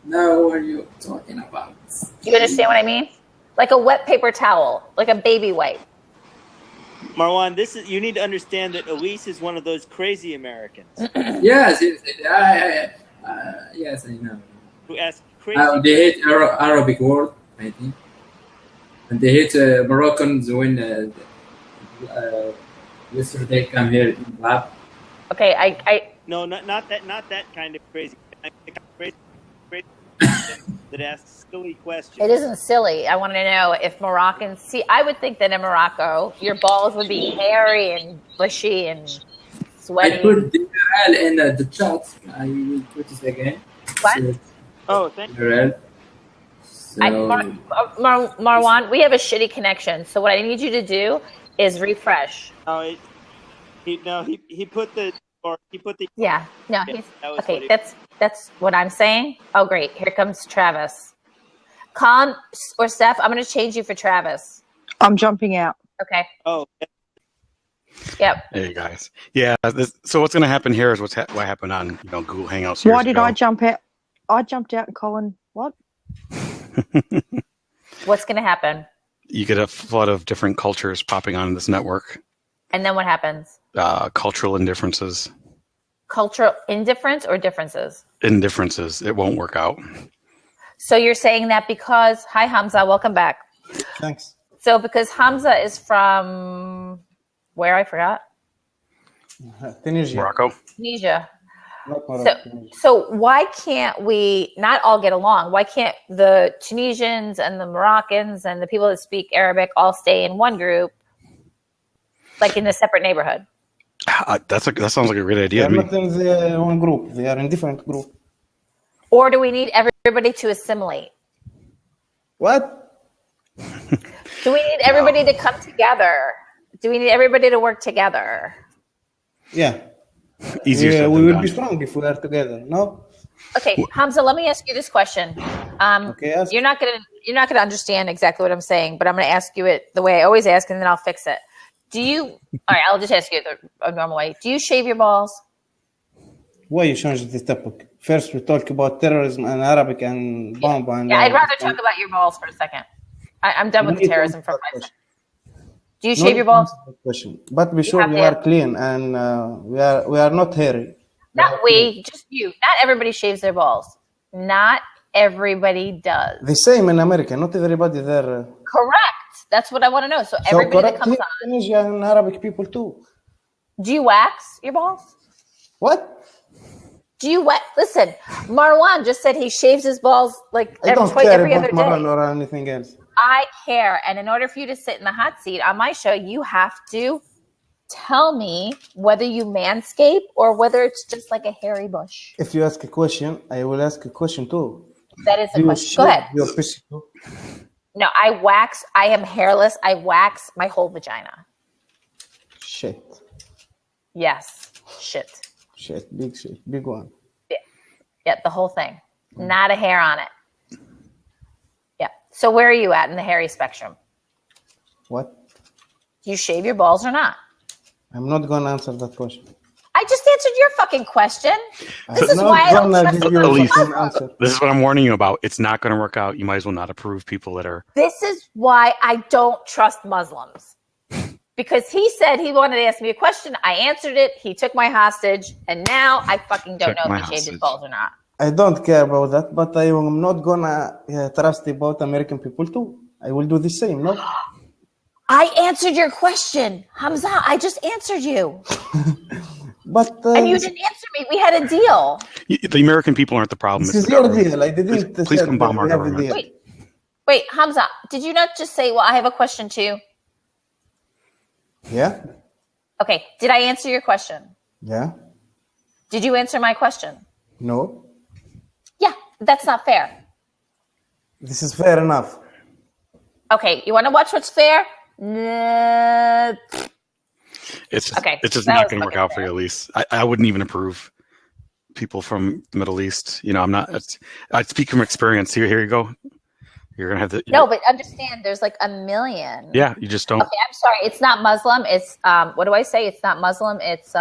No, what are you talking about? Do you understand what I mean? Like a wet paper towel, like a baby wipe. Marwan, you need to understand that Alyce is one of those crazy Americans. Yes, yes, I know. Who ask crazy? They hate Arabic word, I think, and they hate Moroccans when yesterday come here in lab. Okay, I no, not that kind of crazy. Crazy that asks silly questions. It isn't silly. I want to know if Moroccans see. I would think that in Morocco, your balls would be hairy and bushy and sweaty. I put the URL in the chat. I will put it again. What? So, thank you. So, Marwan, we have a shitty connection. So what I need you to do is refresh. Oh, he put the. Yeah, no, okay. That's what I'm saying. Oh, great. Here comes Travis. Khan or Steph, I'm going to change you for Travis. I'm jumping out. Okay. Oh. Yep. Hey guys. Yeah. So what's going to happen here is what happened on Google Hangouts. Why did I jump out? I jumped out, and Colin. What? What's going to happen? You get a flood of different cultures popping on this network. And then what happens? Cultural indifferences. Cultural indifference or differences? Indifferences. It won't work out. So you're saying that because, hi Hamza, welcome back. Thanks. So because Hamza is from where, I forgot? Tunisia. Morocco. Tunisia. Not Morocco. So why can't we not all get along? Why can't the Tunisians and the Moroccans and the people that speak Arabic all stay in one group, like in a separate neighborhood? That sounds like a great idea. They are not in the one group. They are in different group. Or do we need everybody to assimilate? What? Do we need everybody to come together? Do we need everybody to work together? Yeah. Easier said we than will done. be strong if we are together. No. Okay, Hamza, let me ask you this question. Okay, ask. You're not gonna understand exactly what I'm saying, but I'm gonna ask you it the way I always ask, and then I'll fix it. All right, I'll just ask you a normal way. Do you shave your balls? Why you change the topic? First, we talk about terrorism and Arabic and bomb. And Yeah, I'd rather talk about your balls for a second. I'm done with the terrorism for 5 seconds. Do you shave your balls? Question. But be sure we are clean and we are not hairy. Not we, just you. Not everybody shaves their balls. Not everybody does. The same in America. Not everybody there. Correct. That's what I want to know. So everybody that comes on. Tunisian and Arabic people too. Do you wax your balls? What? Do you wax? Listen, Marwan just said he shaves his balls like I don't twice care every about other day. Marwan or anything else. I care. And in order for you to sit in the hot seat on my show, you have to tell me whether you manscape or whether it's just like a hairy bush. If you ask a question, I will ask a question too. That is a question. Go ahead. Your pussy too? No, I wax. I am hairless. I wax my whole vagina. Shit. Yes. Shit. Shit. Big one. Yeah, the whole thing. Not a hair on it. Yeah. So where are you at in the hairy spectrum? What? Do you shave your balls or not? I'm not going to answer that question. I just answered your fucking question. This is why I don't trust Alyce, this is what I'm warning you about. It's not going to work out. You might as well not approve people that are. This is why I don't trust Muslims. Because he said he wanted to ask me a question. I answered it. He took my hostage. And now I fucking don't know if he shaved his balls or not. I don't care about that, but I am not going to trust about American people too. I will do the same, no? I answered your question, Hamza. I just answered you. But and you didn't answer me. We had a deal. The American people aren't the problem. This is your deal. I didn't. Please come bomb our government. Wait, Hamza. Did you not just say, "Well, I have a question too"? Yeah. Okay. Did I answer your question? Yeah. Did you answer my question? No. Yeah, that's not fair. This is fair enough. Okay. You want to watch what's fair? It's just, okay. It's just not going to work out for you, Alyce. I wouldn't even approve people from the Middle East. You know, I'm not. I speak from experience. Here you go. You're gonna have to. No, but understand, there's like a million. Yeah, you just don't. Okay, I'm sorry. It's not Muslim. It's what do I say? It's not Muslim. It's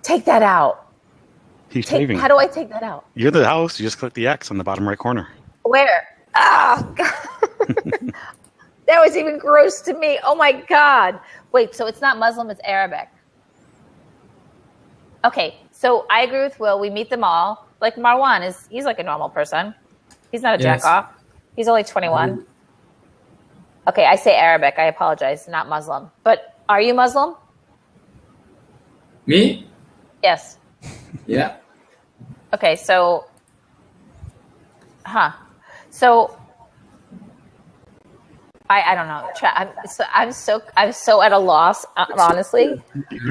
take that out. He's shaving. How do I take that out? You're the house. You just click the X on the bottom right corner. Where? Oh, God. That was even gross to me. Oh my God. Wait, so it's not Muslim, it's Arabic. Okay, so I agree with Will. We meet them all. Like Marwan he's like a normal person. He's not a jack off. He's only 21. Okay, I say Arabic. I apologize. Not Muslim. But are you Muslim? Me? Yes. Yeah. Okay, so so I don't know. I'm so at a loss, honestly.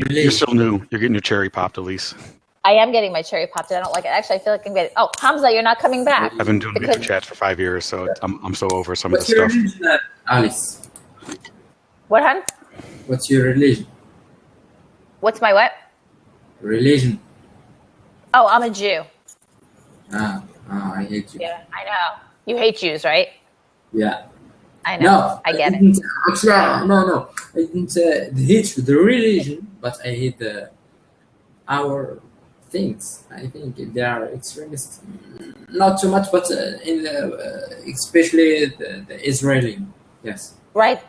You're still new. You're getting your cherry popped, Alyce. I am getting my cherry popped. I don't like it. Actually, I feel like I'm getting. Oh, Hamza, you're not coming back. I've been doing video chats for 5 years, so I'm so over some of What's the your stuff. religion, Alyce? What, hon? What's your religion? What's my what? Religion. Oh, I'm a Jew. I hate you. Yeah, I know. You hate Jews, right? Yeah. I know. No, I get it. Actually, no. I didn't hate the religion, but I hate our things. I think they are extremists. Not too much, but especially the Israeli. Yes. Right.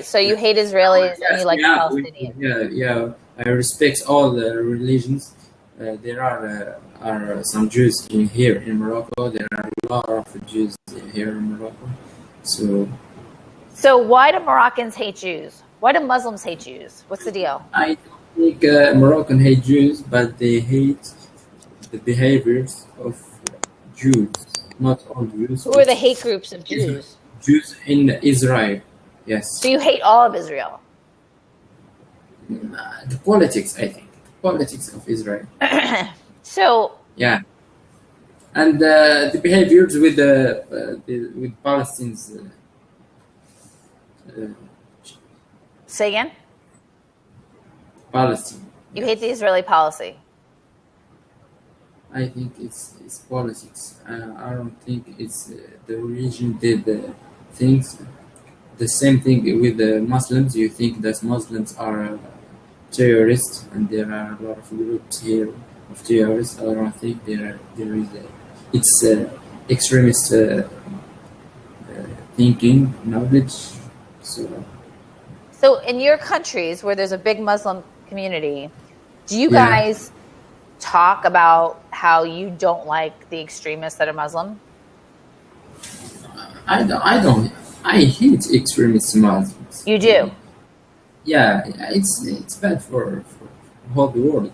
So you hate Israelis and you like Palestinians. Yeah. I respect all the religions. There are some Jews here in Morocco. There are a lot of Jews here in Morocco. So why do Moroccans hate Jews? Why do Muslims hate Jews? What's the deal? I don't think Moroccan hate Jews, but they hate the behaviors of Jews, not all Jews. Who are the hate groups of Jews? Jews in Israel, yes. So you hate all of Israel? The politics, I think. Politics of Israel. So... Yeah. And the behaviors with with Palestinians. Say again? Palestine. You hate the Israeli policy? I think it's politics. I don't think it's the religion did things. The same thing with the Muslims. You think that Muslims are terrorists, and there are a lot of groups here of terrorists. I don't think there is it's extremist thinking, knowledge. So in your countries where there's a big Muslim community, do you guys talk about how you don't like the extremists that are Muslim? I don't. I hate extremist Muslims. You do? Yeah, it's bad for whole the world.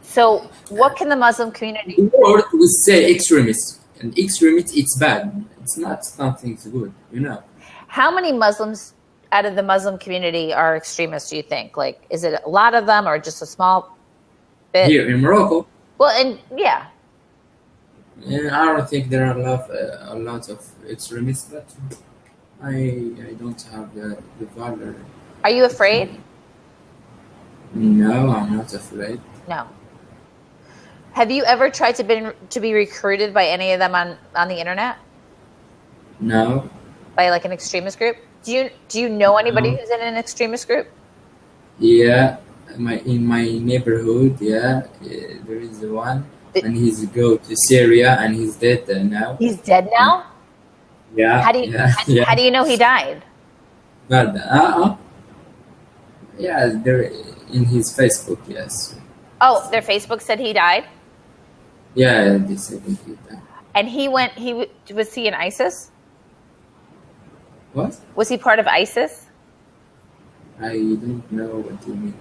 So what can the Muslim community... The world would say extremists, and extremists, it's bad. It's not something good, you know. How many Muslims out of the Muslim community are extremists, do you think? Like, is it a lot of them or just a small bit? Here in Morocco? Well, and yeah. And I don't think there are a lot of extremists, but I don't have the valor. Are you afraid? No, I'm not afraid. No. Have you ever tried to be recruited by any of them on the internet? No. By like an extremist group? Do you know anybody who's in an extremist group? Yeah, in my neighborhood, there is one, and he's go to Syria, and he's dead now. He's dead now? Yeah. How do you know he died? But yeah, there in his Facebook, yes. Oh, their Facebook said he died? Yeah, they said he died. And was he in ISIS? What? Was he part of ISIS? I don't know what you mean.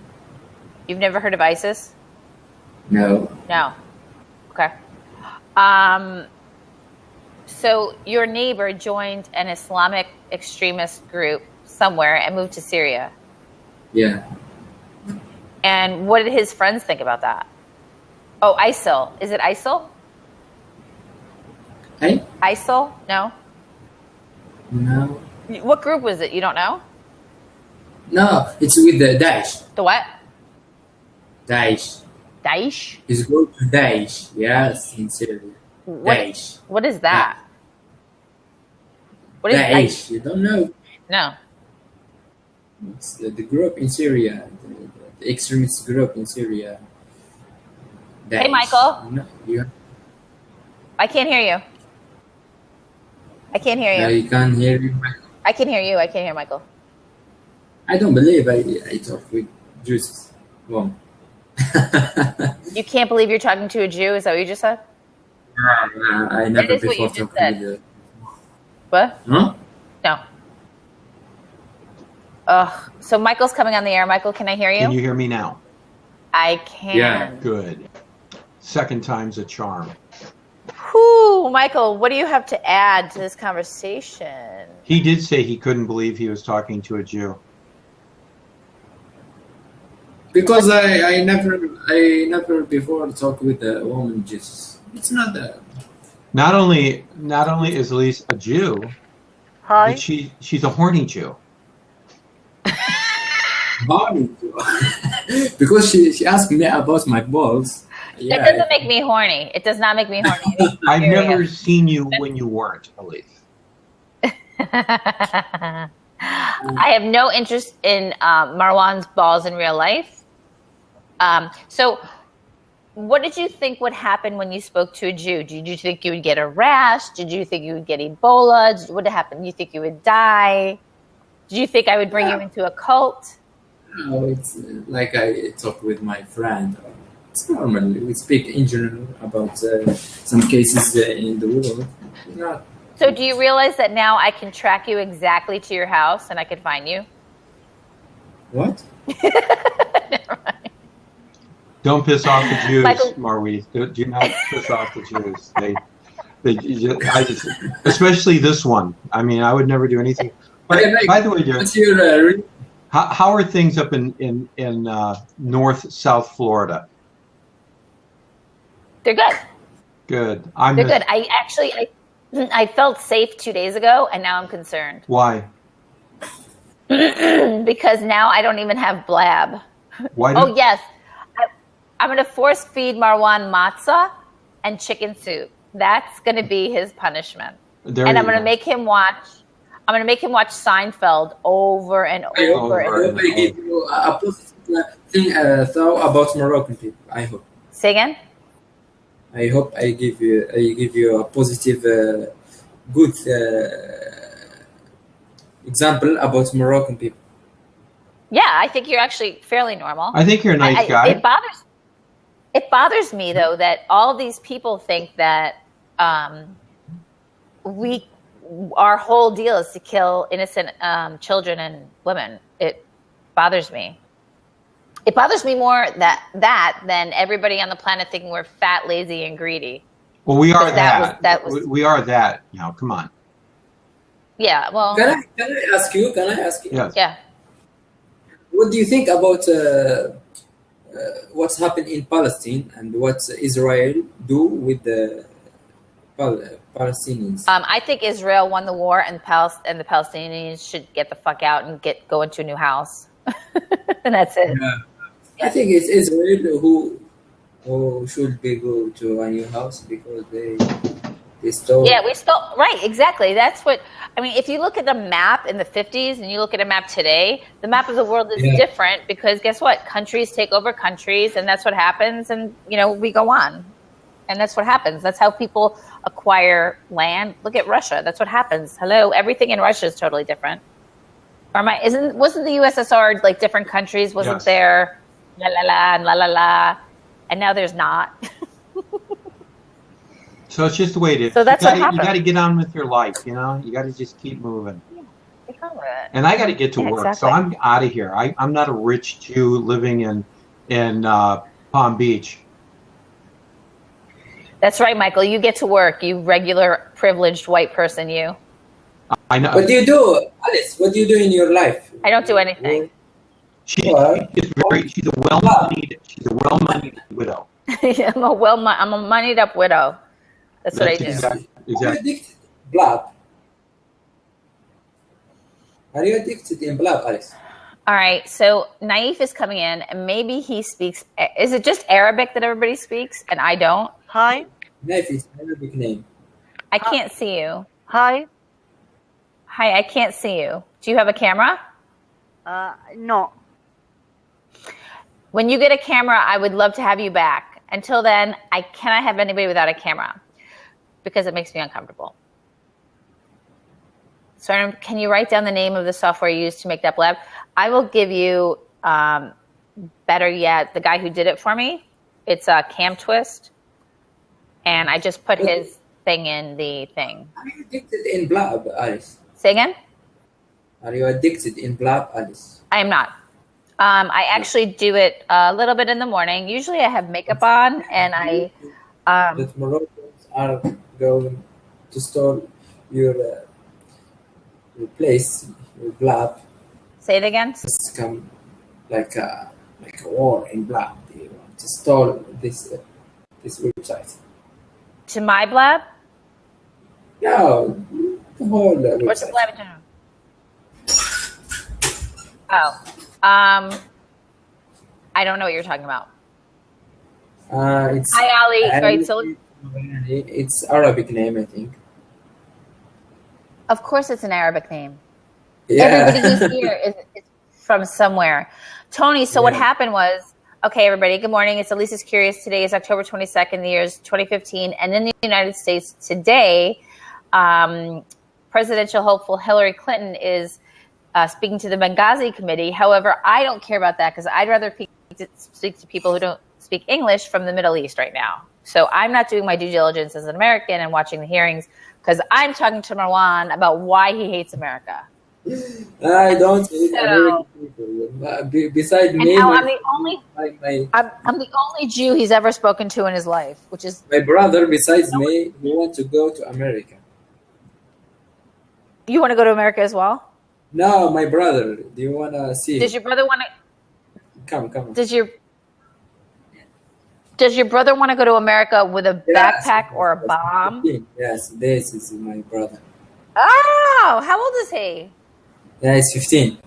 You've never heard of ISIS? No. No. Okay. So your neighbor joined an Islamic extremist group somewhere and moved to Syria. Yeah. And what did his friends think about that? Oh, ISIL. Is it ISIL? Hey? ISIL? No? No. What group was it? You don't know? No, it's with the Daesh. The what? Daesh. Daesh? He's going to Daesh. Yes, in Syria. Daesh. What is that? What is Daesh? You don't know? No. It's the group in Syria, the extremist group in Syria. Daesh. Hey, Michael. No, I can't hear you. I can't hear you. No, you can't hear me, Michael. I can hear you. I can't hear Michael. I don't believe I talk with Jews. Well. You can't believe you're talking to a Jew? Is that what you just said? I never before talked with a... What? Huh? No. So Michael's coming on the air. Michael, can I hear you? Can you hear me now? I can. Yeah. Good. Second time's a charm. Whew, Michael, what do you have to add to this conversation? He did say he couldn't believe he was talking to a Jew. Because I never before talked with a woman. Just it's not that. Not only is Alyce a Jew, but she's a horny Jew. Horny Jew. Because she asked me about my balls. Yeah, it doesn't make me horny. It does not make me horny. I've never seen you when you weren't, Alyce. I have no interest in Marwan's balls in real life. So what did you think would happen when you spoke to a Jew? Did you think you would get a rash? Did you think you would get Ebola? What would happen? Did you think you would die? Did you think I would bring you into a cult? No, it's like I talk with my friend. It's normal. We speak in general about some cases in the world. So do you realize that now I can track you exactly to your house and I can find you? What? Don't piss off the Jews, Michael- Marwees. Do not piss off the Jews. Especially this one. I mean, I would never do anything. By the way, Joe, how are things up in North South Florida? They're good. Good. They're good. I felt safe 2 days ago, and now I'm concerned. Why? Because now I don't even have blab. Why? Oh yes, I'm going to force feed Marwan matzah and chicken soup. That's going to be his punishment. And I'm going to make him watch. I'm going to make him watch Seinfeld over and over and over. I give you a positive thought about Moroccan people. I hope. Say again. I hope I give you a positive, good example about Moroccan people. Yeah, I think you're actually fairly normal. I think you're a nice guy. It bothers me though that all these people think that our whole deal is to kill innocent children and women. It bothers me. It bothers me more than everybody on the planet thinking we're fat, lazy, and greedy. Well, we are that. We are that. Now, come on. Yeah. Well. Can I ask you? Yes. Yeah. What do you think about what's happened in Palestine and what Israel do with the Palestinians? I think Israel won the war, and the Palestinians should get the fuck out and go into a new house, and that's it. Yeah. I think it's Israel who should be go to a new house because they stole. Yeah, we stole. Right, exactly. That's what I mean. If you look at the map in the 50s and you look at a map today, the map of the world is different because guess what? Countries take over countries, and that's what happens. And we go on, and that's what happens. That's how people acquire land. Look at Russia. That's what happens. Hello, everything in Russia is totally different. Wasn't the USSR like different countries? Wasn't there? La la la and la la la, and now there's not. So it's just the way it is. So that's what happens. You got to get on with your life, You got to just keep moving. And I got to get to work, exactly. So I'm out of here. I'm not a rich Jew living in Palm Beach. That's right, Michael. You get to work. You regular privileged white person. You. I know. What do you do, Alyce? What do you do in your life? I don't do anything. She's a well-moneyed widow. I'm a moneyed up widow. That's what I do. Exactly. Are you addicted? Blood. Are you addicted in blood, Alyce? All right. So Naif is coming in, and maybe he speaks. Is it just Arabic that everybody speaks, and I don't? Hi. Naif is an Arabic name. I can't see you. Hi. Hi. I can't see you. Do you have a camera? No. When you get a camera, I would love to have you back. Until then, I cannot have anybody without a camera because it makes me uncomfortable. So can you write down the name of the software you used to make that blab? I will give you, better yet, the guy who did it for me. It's Cam Twist. And I just put his thing in the thing. Are you addicted in blab, Alyce? Say again? Are you addicted in blab, Alyce? I am not. I actually do it a little bit in the morning. Usually I have makeup on and I... that Moroccans are going to store your place, your blab. Say it again? It's come like a war in blab. They want to store this website. To my blab? No, the whole website. What's the blab in general? Oh. I don't know what you're talking about. It's Hi, Ali. Right, so it's Arabic name, I think. Of course, it's an Arabic name. Yeah. Everybody who's here is from somewhere. Tony, so what happened was, okay, everybody, good morning. It's Alyce is Curious. Today is October 22nd, the year is 2015. And in the United States today, presidential hopeful Hillary Clinton is speaking to the Benghazi committee. However, I don't care about that because I'd rather speak to people who don't speak English from the Middle East right now. So I'm not doing my due diligence as an American and watching the hearings because I'm talking to Marwan about why he hates America. I don't hate American people. Besides me, I'm the only Jew he's ever spoken to in his life, which is my brother. Besides me, he wants to go to America. You want to go to America as well? No, my brother. Do you want to see? Does your brother want to? Come. Does your brother want to go to America with a backpack or a bomb? Yes, this is my brother. Oh, how old is he? Yeah, he's 15.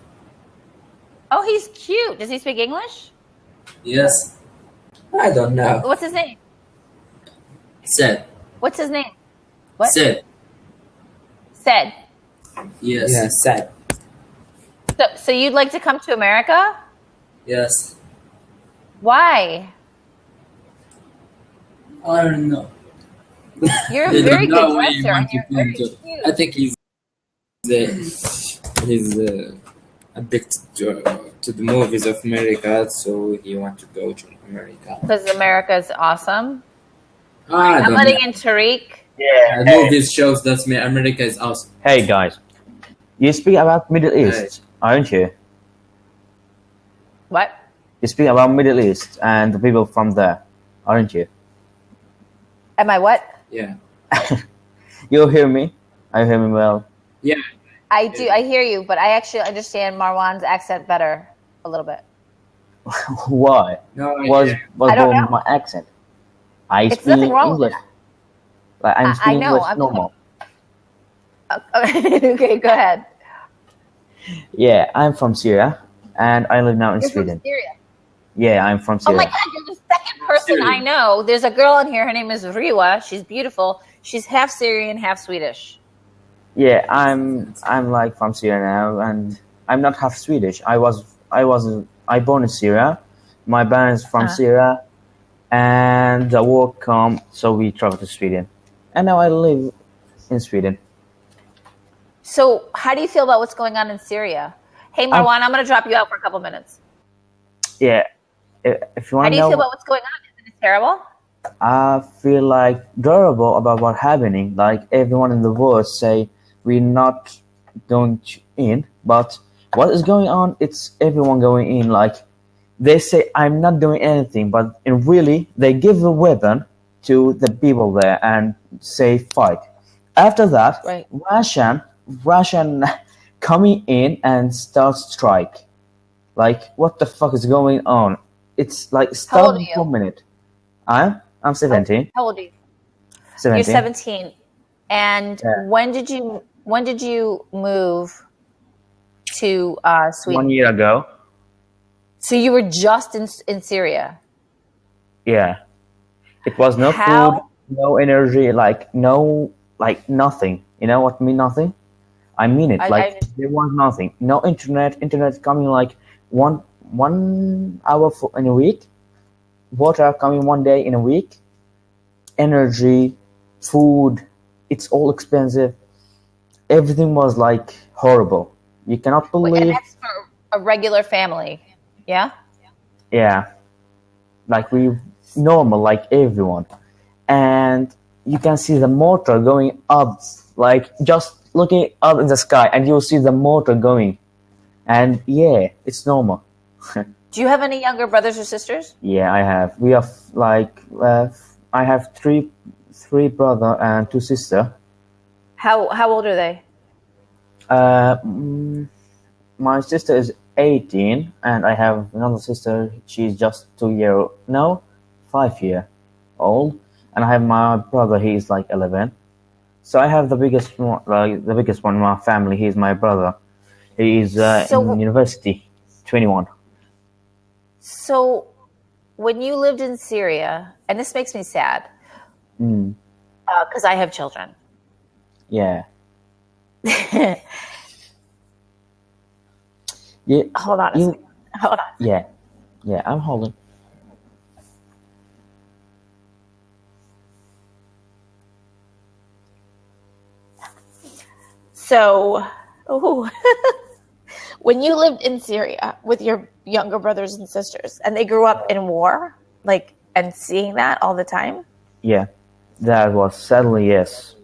Oh, he's cute. Does he speak English? Yes. I don't know. What's his name? Said. What's his name? What? Said. Said. Yes. Yeah, Said. So you'd like to come to America? Yes. Why? I don't know. You're a very good dresser. And you're very cute. I think he's addicted to the movies of America, so he wants to go to America. Because America is awesome. I'm letting in Tariq. Yeah, movies shows that America is awesome. Hey guys, you speak about Middle East, aren't you? What? You speak about Middle East and the people from there, aren't you? Am I what? Yeah. You hear me? I hear me well. Yeah. I do. I hear you, but I actually understand Marwan's accent better a little bit. Why? No, What's I don't know. my accent? I It's speak nothing wrong with English. Like I'm speaking know, English I'm- normal. Okay, go ahead. Yeah, I'm from Syria, and I live now in You're Sweden. from Syria. Yeah, I'm from Oh Syria. my God, you're the second person I know. There's a girl in here. Her name is Riwa. She's beautiful. She's half Syrian, half Swedish. Yeah, I'm like from Syria now, and I'm not half Swedish. I born in Syria. My parents from Syria, and the war come, so we traveled to Sweden, and now I live in Sweden. So how do you feel about what's going on in Syria? Hey, Marwan, I'm going to drop you out for a couple minutes. Yeah, if you How want do to you know, feel about what's going on? Isn't it terrible? I feel like terrible about what's happening. Like everyone in the world say we're not going in, but what is going on? It's everyone going in. Like they say I'm not doing anything, but in really they give a weapon to the people there and say fight. After that, Right. Russian coming in and start strike. Like what the fuck is going on? It's like How old stop are you? for a minute. I'm 17. How old are you? 17. You're 17. And Yeah. when did you move to Sweden? 1 year ago. So you were just in Syria. Yeah. It was no How- food, no energy, like nothing. You know what I mean, nothing? I mean it. There was nothing. No internet. Internet coming like one hour in a week. Water coming 1 day in a week. Energy, food, it's all expensive. Everything was like horrible. You cannot believe. And that's for a regular family. Yeah? Yeah, like we normal, like everyone, and you can see the motor going up, like just looking up in the sky, and you'll see the motor going, and yeah, it's normal. Do you have any younger brothers or sisters? Yeah, I have. We have like I have three brother and 2 sister. How old are they? My sister is 18, and I have another sister. She's just 5 year old, and I have my brother. He's like 11. So I have the biggest one, in my family. He's my brother. He is in university, 21. So when you lived in Syria, and this makes me sad, because I have children. Yeah. Yeah. Hold on a second. Hold on. Yeah. Yeah, I'm holding. So, when you lived in Syria with your younger brothers and sisters, and they grew up in war, like, and seeing that all the time? Yeah, that was sadly yes.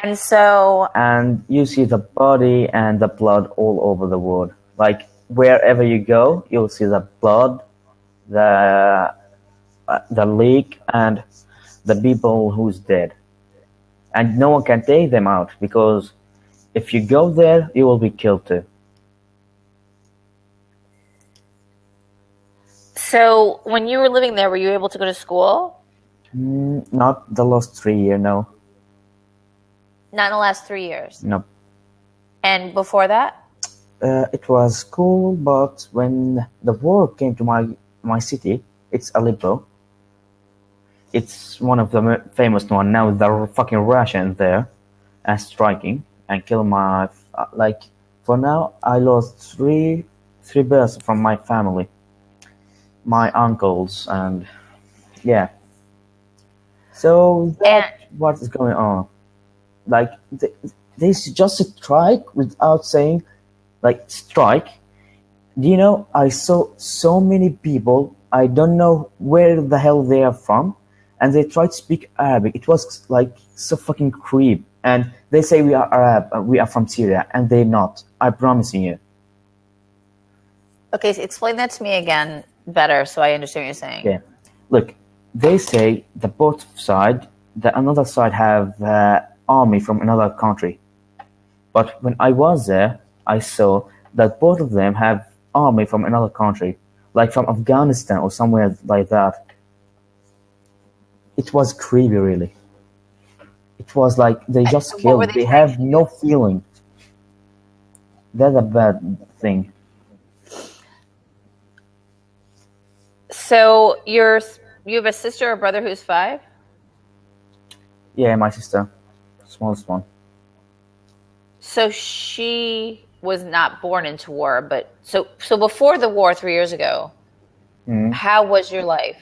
And so... And you see the body and the blood all over the world. Like, wherever you go, you'll see the blood, the leak, and the people who's dead. And no one can take them out, because if you go there, you will be killed too. So, when you were living there, were you able to go to school? Not the last 3 years, no. Not in the last 3 years? No. And before that? It was cool, but when the war came to my city, it's Aleppo. It's one of the famous one. Now the fucking Russians there and striking and kill my... like, for now, I lost three births from my family. My uncles and... yeah. So that's what is going on. Like, they just strike without saying, like, strike. Do you know, I saw so many people, I don't know where the hell they are from, and they try to speak Arabic. It was, like, so fucking creep. And they say we are Arab, we are from Syria, and they're not. I promise you. Okay, so explain that to me again better so I understand what you're saying. Yeah. Look, they say the both side, the another side have army from another country. But when I was there, I saw that both of them have army from another country, like from Afghanistan or somewhere like that. It was creepy, really. It was like they just killed. They have no feeling. That's a bad thing. So you have a sister or brother who's 5? Yeah, my sister, smallest one. So she was not born into war, but so before the war 3 years ago, how was your life?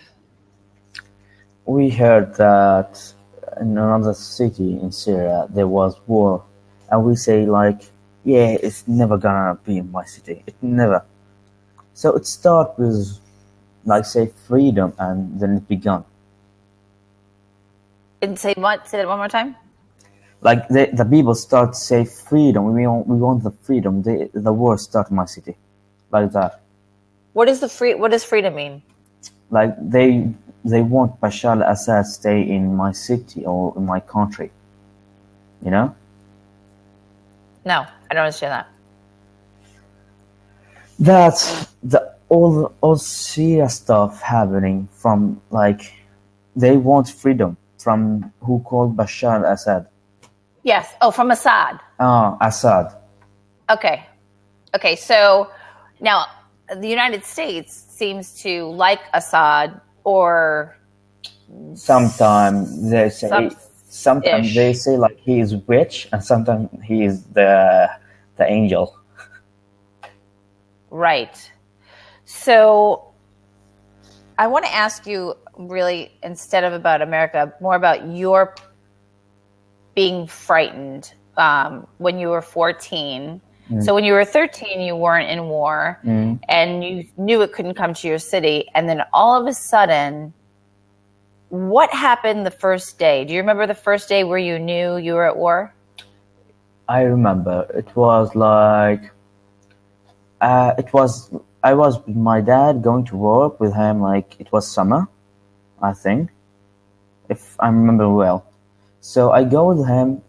We heard that in another city in Syria there was war, and we say like, yeah, it's never gonna be in my city. It never. So it started with, like, say, freedom, and then it began. And say what? Say that one more time. Like the people start to say freedom. We want the freedom. The war started in my city, like that. What does freedom mean? Like they want Bashar al-Assad stay in my city or in my country. You know? No, I don't understand that. That's all serious stuff happening from, like, they want freedom from who called Bashar al-Assad. Yes. Oh, from Assad. Oh, Assad. Okay. So now the United States seems to like Assad, or sometimes they say they say like he is rich, and sometimes he is the angel. Right. So I want to ask you, really, instead of about America, more about your being frightened when you were 14. So when you were 13, you weren't in war, and you knew it couldn't come to your city. And then all of a sudden, what happened the first day? Do you remember the first day where you knew you were at war? I remember. It was like, I was with my dad going to work with him, like it was summer, I think, if I remember well. So I go with him,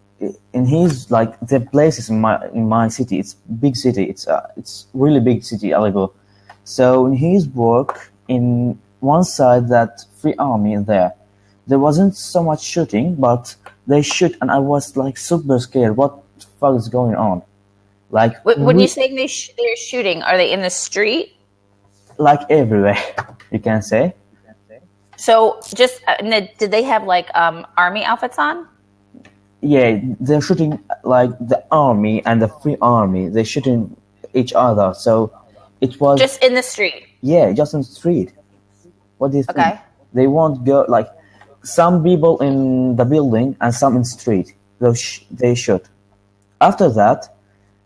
and he's like, the places in my city, it's big city, it's really big city, Aleppo. So in his work, in one side, that free army there wasn't so much shooting, but they shoot, and I was like super scared. What the fuck is going on? Like, when you say they're shooting, are they in the street? Like everywhere, you can say. So just did they have like army outfits on? Yeah, they're shooting like the army and the free army. They're shooting each other. So it was just in the street. Yeah, just in the street. What do you think? Okay. They won't go, like, some people in the building and some in the street. They shoot. After that,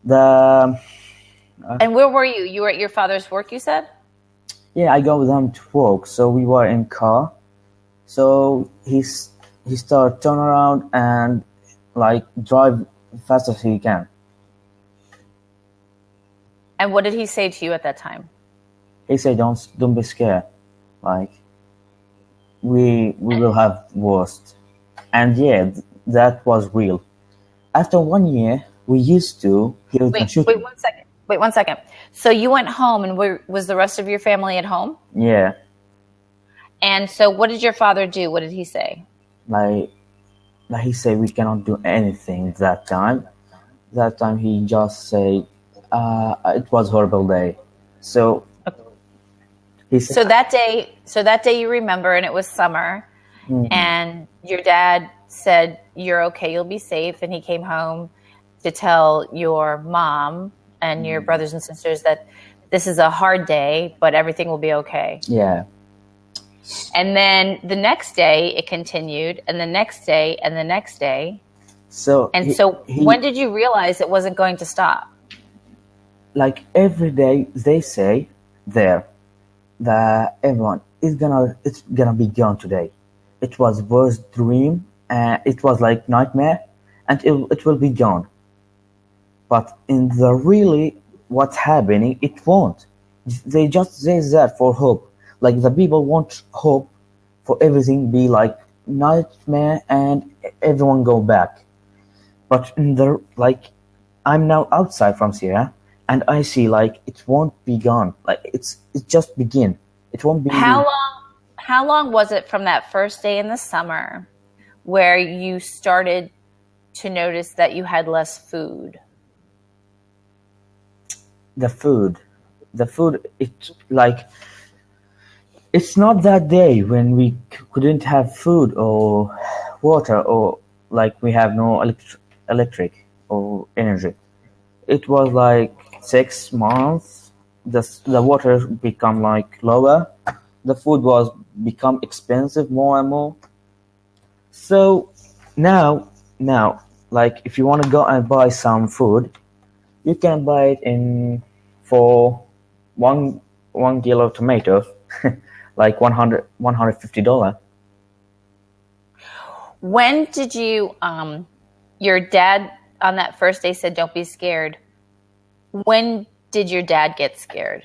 and where were you? You were at your father's work, you said? Yeah, I go with him to work. So we were in car. So he started turn around and like drive fast as he can. And what did he say to you at that time? He said, "Don't be scared. Like we will have worst." And yeah, that was real. After 1 year, we used to hear the shooting. Wait 1 second. So you went home, and was the rest of your family at home? Yeah. And so what did your father do? What did he say? Like he said, we cannot do anything that time. That time he just said, it was a horrible day. So he said, so that day you remember, and it was summer, and your dad said, "You're okay, you'll be safe." And he came home to tell your mom and your brothers and sisters that this is a hard day, but everything will be okay. Yeah. And then the next day it continued, and the next day, and the next day. So when did you realize it wasn't going to stop? Like every day they say there that everyone it's gonna be gone today. It was worst dream, and it was like nightmare, and it will be gone. But in the really what's happening, it won't. They just say that for hope. Like the people want hope for everything be like nightmare and everyone go back. But in the like, I'm now outside from Syria and I see like it won't be gone. Like it just begin. It won't be. How long was it from that first day in the summer where you started to notice that you had less food? The food, it's not that day when we couldn't have food or water or like we have no electric or energy. It was like 6 months. The water become like lower. The food was become expensive more and more. So now, like if you want to go and buy some food, you can buy it for one kilo of tomato, like $150. When did you, your dad on that first day said, "Don't be scared." When did your dad get scared?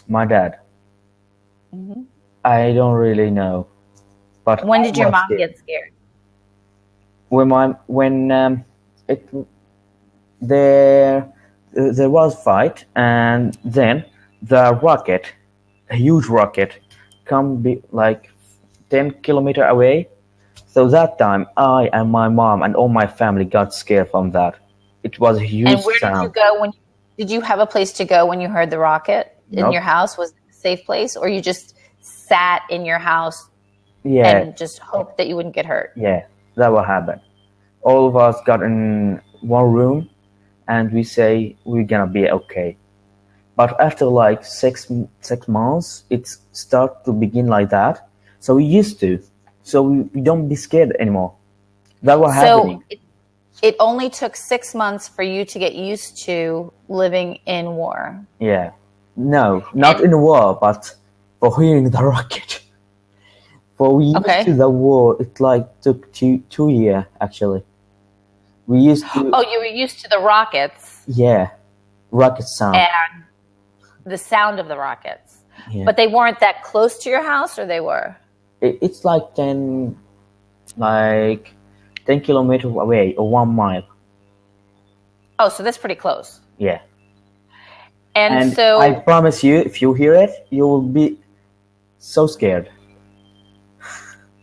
My dad. Mm-hmm. I don't really know. But when did your mom get scared? There was fight, and then the rocket, a huge rocket, like 10 kilometers away. So that time, I and my mom and all my family got scared from that. It was a huge sound. And where did you go did you have a place to go when you heard the rocket in your house? Was it a safe place, or you just sat in your house and just hoped that you wouldn't get hurt? Yeah, that will happen. All of us got in one room and we say we're gonna be okay. But after like 6 months, it start to begin like that. So we used to. So we don't be scared anymore. That was happening. It only took 6 months for you to get used to living in war. Yeah. No, not in war, but for hearing the rocket. For we used to the war, it like took two years actually. We used to. Oh, you were used to the rockets. Yeah, rocket sound. And the sound of the rockets. Yeah. But they weren't that close to your house, or they were? It's like 10 kilometers away, or 1 mile. Oh, so that's pretty close. Yeah. And so I promise you, if you hear it, you will be so scared.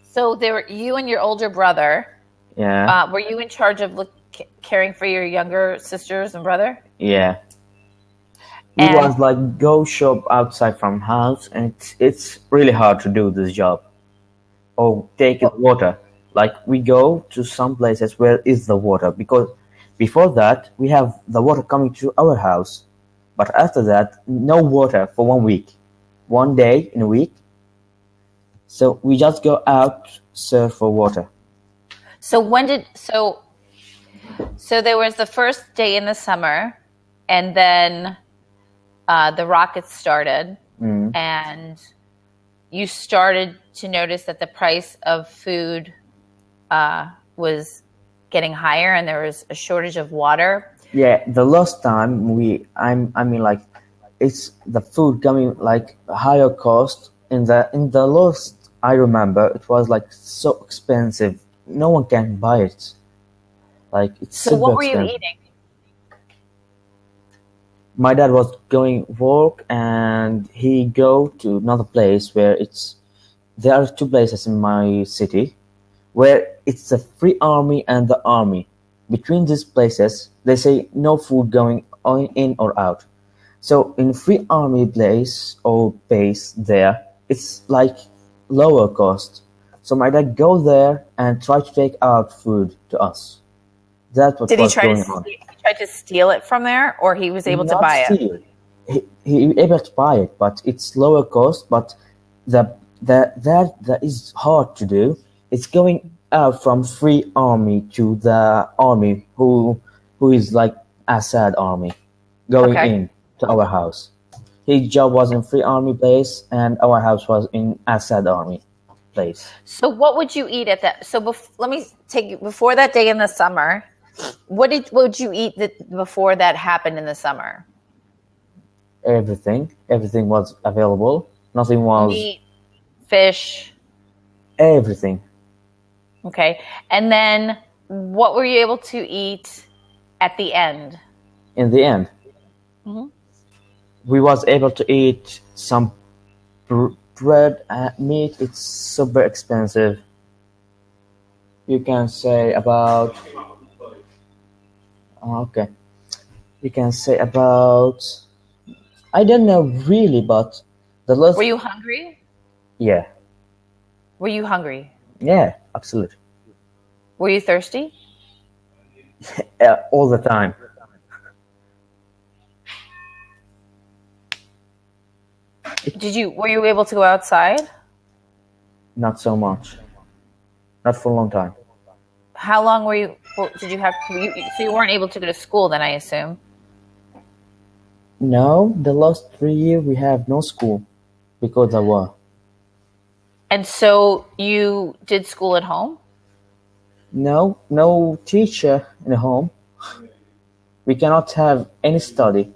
So there were you and your older brother. Yeah. Were you in charge of caring for your younger sisters and brother? Yeah. We was like go shop outside from house, and it's really hard to do this job. Or take water. Like we go to some places where is the water, because before that we have the water coming to our house, but after that no water for 1 week, 1 day in a week. So we just go out search for water. So so there was the first day in the summer, and then the rockets started. and you started to notice that the price of food was getting higher, and there was a shortage of water. Yeah, the last time I mean, like, it's the food coming like higher cost. In the last, I remember it was like so expensive. No one can buy it. Like, it's So super what were you expensive. eating? My dad was going work, and he go to another place where there are two places in my city where it's the free army and the army. Between these places, they say no food going on, in or out. So in free army place or base there, it's like lower cost. So my dad go there and try to take out food to us. That's what Did he was try going to on. he tried to steal it from there, or he was able to Not buy it? steal. He able to buy it, but it's lower cost. But that is hard to do. It's going out from free army to the army who is like Assad army, going in to our house. His job was in free army place, and our house was in Assad army place. So what would you eat at that? So let me take you before that day in the summer. What would you eat before that happened in the summer? Everything was available. Nothing was meat, fish, everything. Okay, and then what were you able to eat at the end? In the end, we was able to eat some bread and meat. It's super expensive. You can say about you can say about, I don't know really, but the last. Were you hungry? Yeah. Were you hungry? Yeah, absolutely. Were you thirsty? All the time. Were you able to go outside? Not so much. Not for a long time. How long did you have so you weren't able to go to school then, I assume? No, the last 3 years we have no school because of war. And so you did school at home? No teacher in the home. We cannot have any study.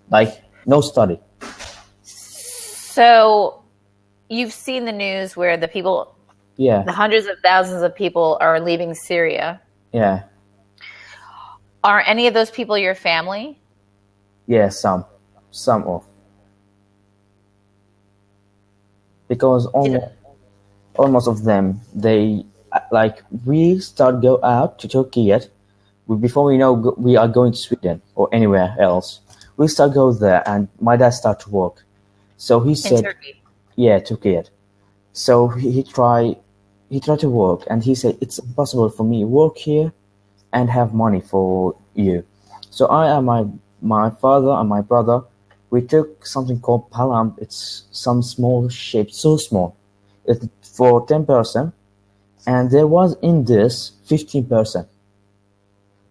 Like, no study. So you've seen the news where the people, the hundreds of thousands of people are leaving Syria. Yeah. Are any of those people your family? Yeah, some of. Because almost of them, they, like, we start go out to Turkey before we know we are going to Sweden or anywhere else. We start go there, and my dad start to work. So he said, in Turkey. Yeah, Turkey. So he tried to work, and he said it's impossible for me work here and have money for you. So I and my father and my brother, we took something called palam. It's some small shape, so small. It's for 10%, and there was in this 15%.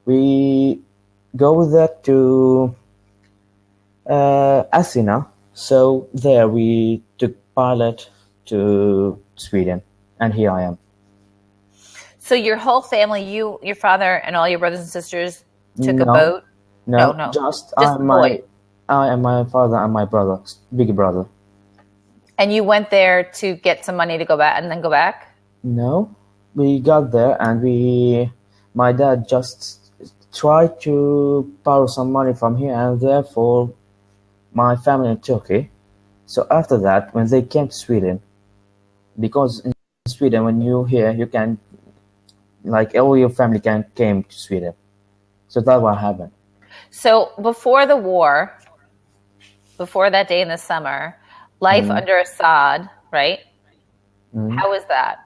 We go with that to Athena. So there we took pilot to Sweden, and here I am. So your whole family, you, your father, and all your brothers and sisters took a boat? No, just I and my father and my brother, big brother. And you went there to get some money to go back and then go back? No, we got there, and my dad just tried to borrow some money from here and there for my family in Turkey. So after that, when they came to Sweden, because in Sweden, when you're here, you can, like, all your family came to Sweden. So that's what happened. So before the war, before that day in the summer, life under Assad, right? How was that?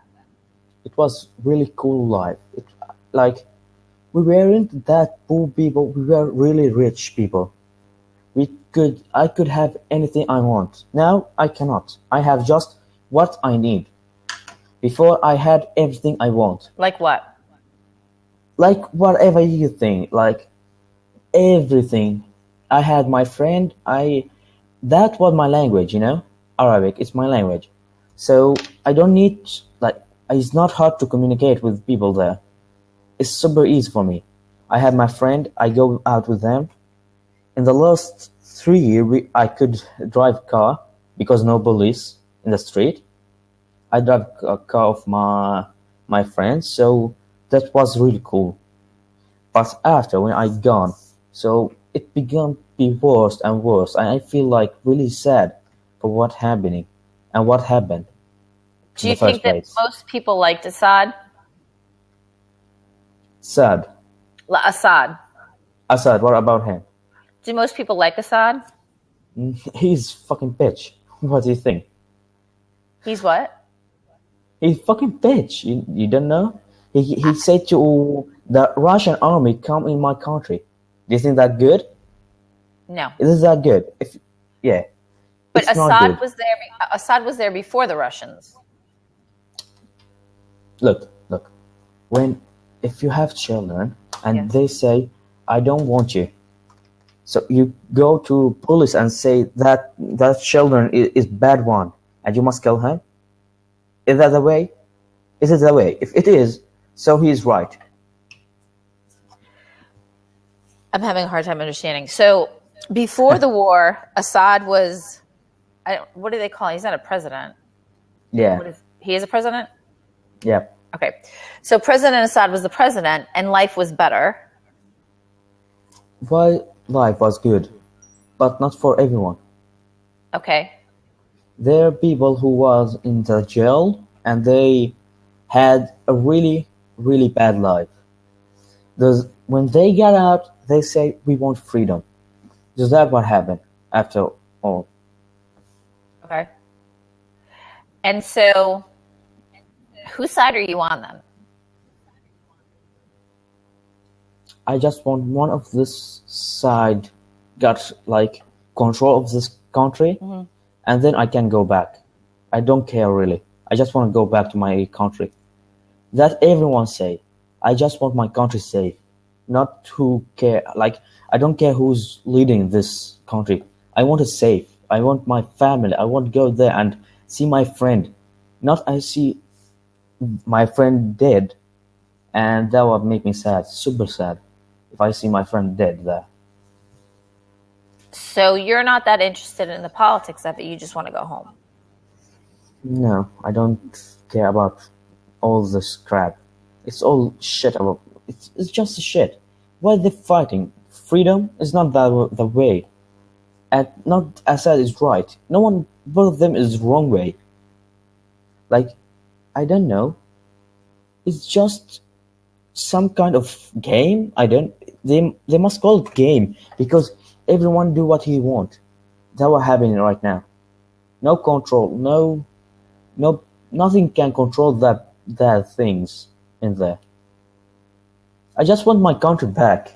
It was really cool life. We weren't that poor people. We were really rich people. I could have anything I want. Now I cannot. I have just what I need. Before I had everything I want. Like what? Like whatever you think. Like everything. I had my friend. I that was my language, Arabic is my language. So I don't need, it's not hard to communicate with people there. It's super easy for me. I have my friend, I go out with them. In the last 3 years, I could drive a car because no police in the street. I drive a car of my friends, so that was really cool. But after, when I gone, so it began to be worse and worse, and I feel really sad for what happened. Do you think that most people liked Assad? Sad. Assad. Assad, what about him? Do most people like Assad? He's fucking bitch. What do you think? He's what? He's fucking bitch. You don't know? He said to the Russian army, come in my country. Do you think that good? No. Is that good? Yeah. But Assad was there. Assad was there before the Russians. Look. If you have children and they say, I don't want you, so you go to police and say that children is bad one and you must kill him. Is that the way? Is it the way? If it is, so he is right. I'm having a hard time understanding. So before the war, Assad was, what do they call him? He's not a president. Yeah. He is a president? Yeah. Okay. So President Assad was the president and life was better. Well, life was good, but not for everyone. Okay. There are people who was in the jail and they had a really, really bad life. When they got out, they say, we want freedom. Is that what happened after all? Okay. And so, whose side are you on then? I just want one of this side got control of this country, and then I can go back. I don't care really. I just want to go back to my country. That everyone say. I just want my country safe. Not who care. I don't care who's leading this country. I want it safe. I want my family. I want to go there and see my friend. Not I see my friend dead, and that would make me sad, super sad, if I see my friend dead there. So you're not that interested in the politics of it. You just want to go home. No, I don't care about all this crap. It's all shit. It's just shit. Why are they fighting? Freedom is not the way. And not Assad is right. No one, both of them is wrong way. I don't know. It's just some kind of game. They must call it game because everyone do what he want. That's what happening right now. No control. No, nothing can control that things in there. I just want my country back.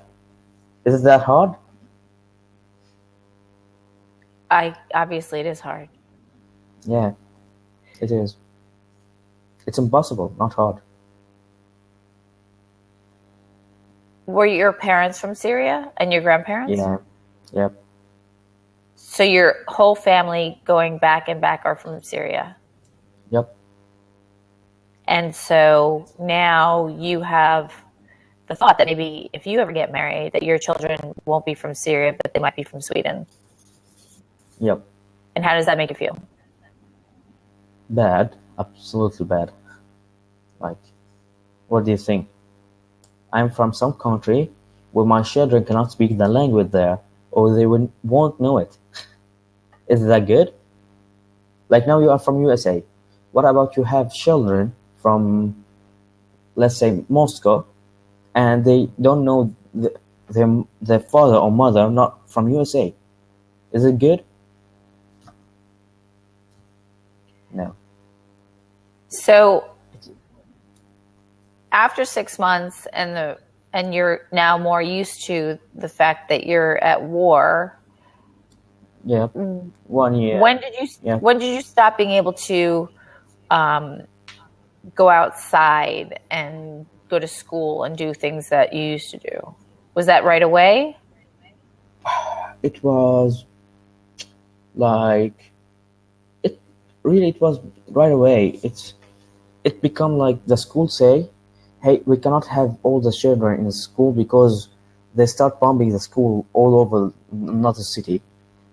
Is it that hard? Obviously it is hard. Yeah, it is. It's impossible, not hard. Were your parents from Syria and your grandparents? Yeah. Yep. So your whole family going back and back are from Syria? Yep. And so now you have the thought that maybe if you ever get married, that your children won't be from Syria, but they might be from Sweden. Yep. And how does that make you feel? Bad. Absolutely bad. What do you think? I'm from some country where my children cannot speak the language there, or they won't know it. Is that good? Now you are from USA. What about you have children from, let's say, Moscow, and they don't know their father or mother not from USA? Is it good? No. So after 6 months and you're now more used to the fact that you're at war. Yeah. 1 year. When did you stop being able to go outside and go to school and do things that you used to do? Was that right away? It was Like it was right away. It become like the school say, hey, we cannot have all the children in the school because they start bombing the school all over another city.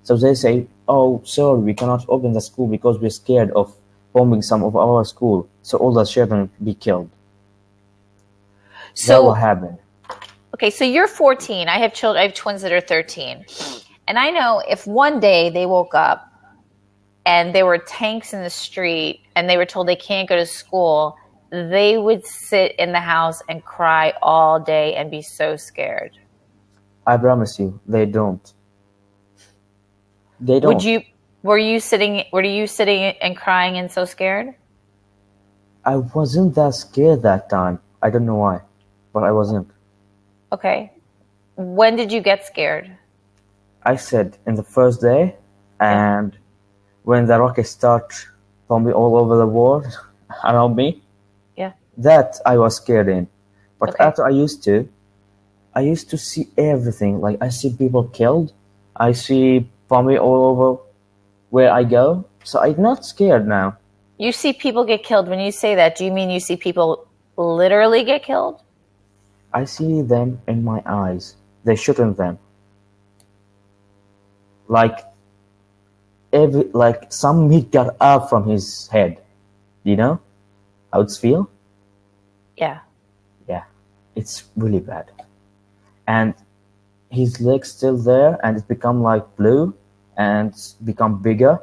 So they say, oh, sorry, we cannot open the school because we're scared of bombing some of our school. So all the children be killed. So that will happen. Okay, so you're 14. I have children. I have twins that are 13. And I know if one day they woke up and there were tanks in the street and they were told they can't go to school, they would sit in the house and cry all day and be so scared. I promise you, they don't. They don't. Were you sitting and crying and so scared? I wasn't that scared that time. I don't know why, but I wasn't. Okay. When did you get scared? I said in the first day, and when the rockets start bombing all over the world around me. Yeah. That I was scared in. But after I used to see everything. Like I see people killed. I see bombing all over where I go. So I'm not scared now. You see people get killed. When you say that, do you mean you see people literally get killed? I see them in my eyes. They're shooting them. Like some meat got up from his head. You know how it feels? Yeah. Yeah. It's really bad. And his leg's still there, and it's become like blue and become bigger.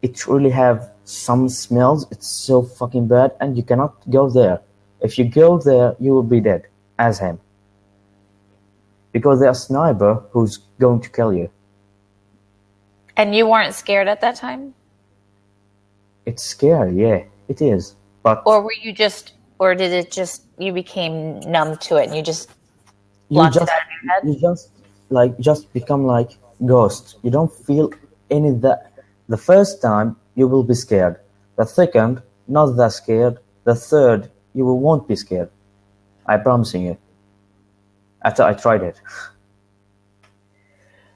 It really have some smells. It's so fucking bad, and you cannot go there. If you go there, you will be dead as him. Because there's a sniper who's going to kill you. And you weren't scared at that time? It's scary, yeah, it is. But or did it just you became numb to it and you just blocked it out of your head? You just become like ghost. You don't feel any that. The first time you will be scared. The second, not that scared. The third, you won't be scared. I promise you. After I tried it.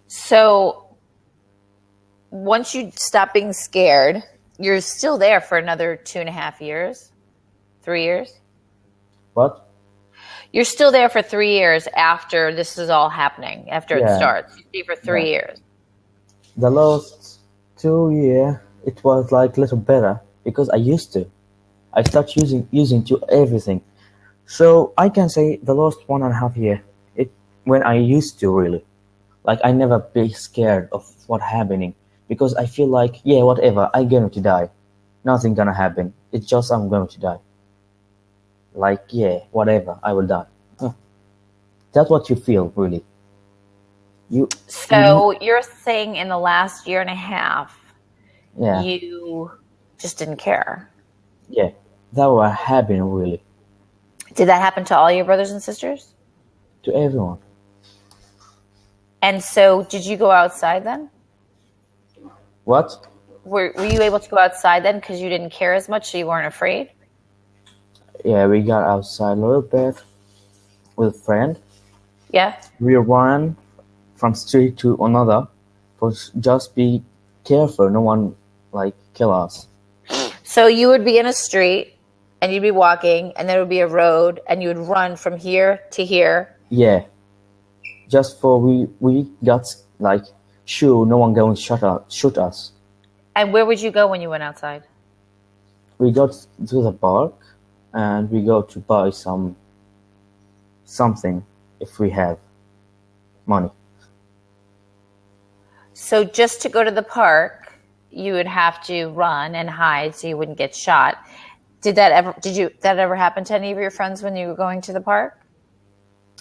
So once you stop being scared, you're still there for another 2.5 years, 3 years. What? You're still there for 3 years after this is all happening, after it starts. You stay for 3 years. The last 2 years, it was like a little better because I used to. I started using to everything. So I can say the last 1.5 years, when I used to really. Like I never be scared of what happening because I feel like, yeah, whatever, I'm going to die. Nothing gonna happen. It's just I'm going to die. Like, yeah, whatever, I will die. That's what you feel, really. So you're saying in the last 1.5 years, yeah, you just didn't care. Yeah, that was happening, really. Did that happen to all your brothers and sisters? To everyone. And so did you go outside then? What? Were you able to go outside then because you didn't care as much, so you weren't afraid? Yeah, we got outside a little bit with a friend. Yeah. We ran from street to another, but just be careful, no one kill us. So you would be in a street and you'd be walking and there would be a road and you would run from here to here. Yeah. Just for we got sure no one going to shoot us. And where would you go when you went outside? We got to the park and we go to buy something if we have money. So just to go to the park, you would have to run and hide so you wouldn't get shot. Did that ever happen to any of your friends when you were going to the park?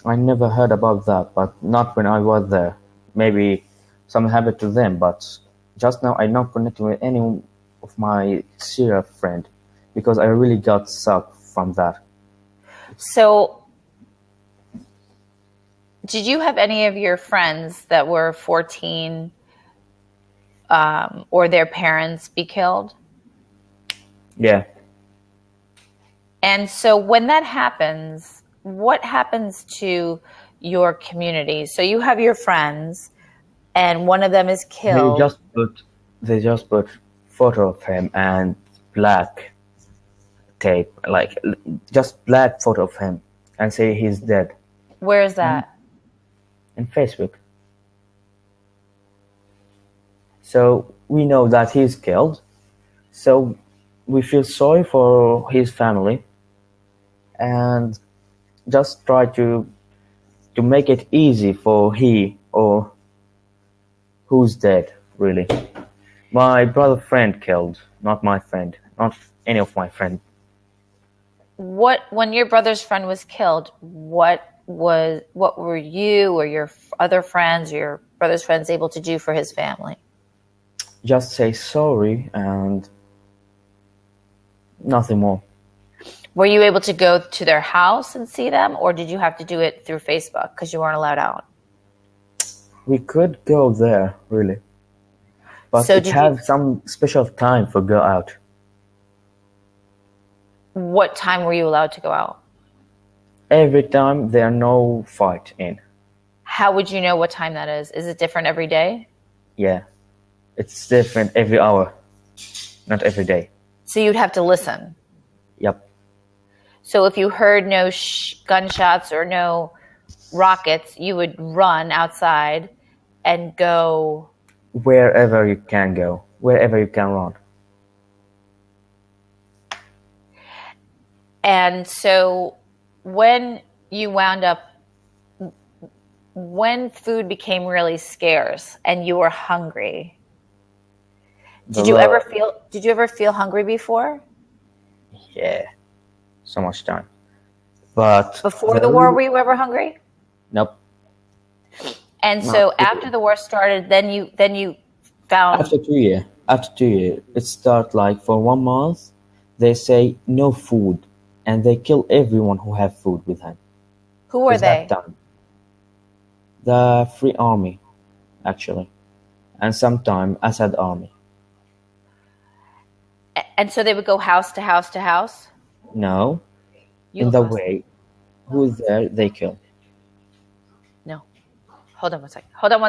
I never heard about that, but not when I was there. Maybe something happened to them, but just now I'm not connected with any of my Syrian friend because I really got sucked from that. So, did you have any of your friends that were 14 or their parents be killed? Yeah. And so when that happens, what happens to your community? So you have your friends and one of them is killed. They just put photo of him and black tape, like just black photo of him, and say he's dead. Where is that? In Facebook. So we know that he's killed. So we feel sorry for his family and just try to make it easy for he or who's dead, really. My brother friend killed, not my friend, not any of my friends. When your brother's friend was killed, what were you or your other friends or your brother's friends able to do for his family? Just say sorry and nothing more. Were you able to go to their house and see them, or did you have to do it through Facebook because you weren't allowed out? We could go there, really. But so it have some special time for go out. What time were you allowed to go out? Every time there are no fight in. How would you know what time that is? Is it different every day? Yeah. It's different every hour, not every day. So you'd have to listen? Yep. So if you heard no gunshots or no rockets, you would run outside and go... Wherever you can go, wherever you can run. And so when you wound up, when food became really scarce and you were hungry, did you ever feel hungry before? Yeah, so much time. But before the war, were you ever hungry? Nope. And so after the war started, then you found... After 2 years, it started like for 1 month, they say no food. And they kill everyone who have food with them. Who were they? The Free Army, actually. And sometimes Assad Army. And so they would go house to house to house? No. In the way, who's there, they kill. No. Hold on one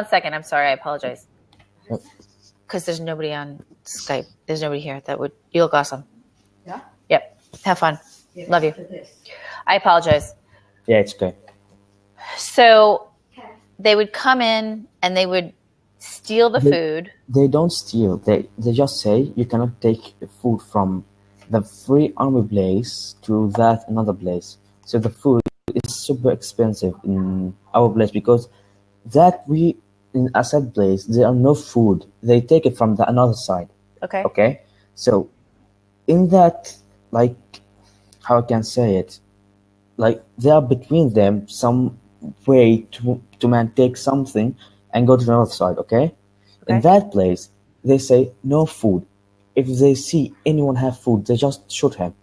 second. I'm sorry. I apologize. Because there's nobody on Skype. There's nobody here that would... You look awesome. Yeah? Yep. Have fun. Yeah, love you. I apologize. Yeah, it's good. So they would come in and they would steal the food. They don't steal. They just say you cannot take food from the Free Army place to that another place. So the food is super expensive in our place because that we in Assad place there are no food. They take it from the another side. Okay. Okay. So in that, like, how I can say it, like they are between them some way to man take something and go to the other side. Okay. In that place they say no food. If they see anyone have food, they just shoot him.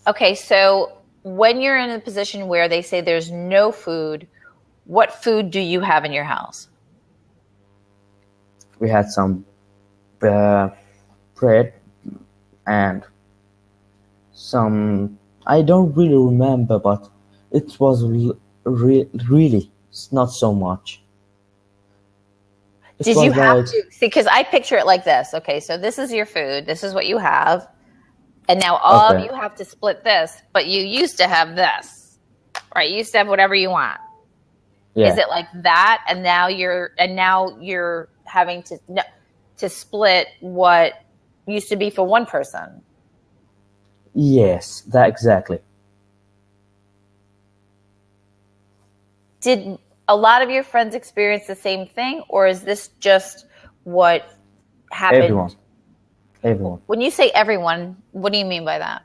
Okay, so when you're in a position where they say there's no food, what food do you have in your house? We had some bread and some, I don't really remember, but it was really not so much. Did you have to see? Because I picture it like this. Okay, so this is your food. This is what you have, and now all of you have to split this. But you used to have this, right? You used to have whatever you want. Yeah. Is it like that? And now you're having to split what used to be for one person. Yes, that exactly. Did a lot of your friends experience the same thing, or is this just what happened? Everyone. When you say everyone, what do you mean by that?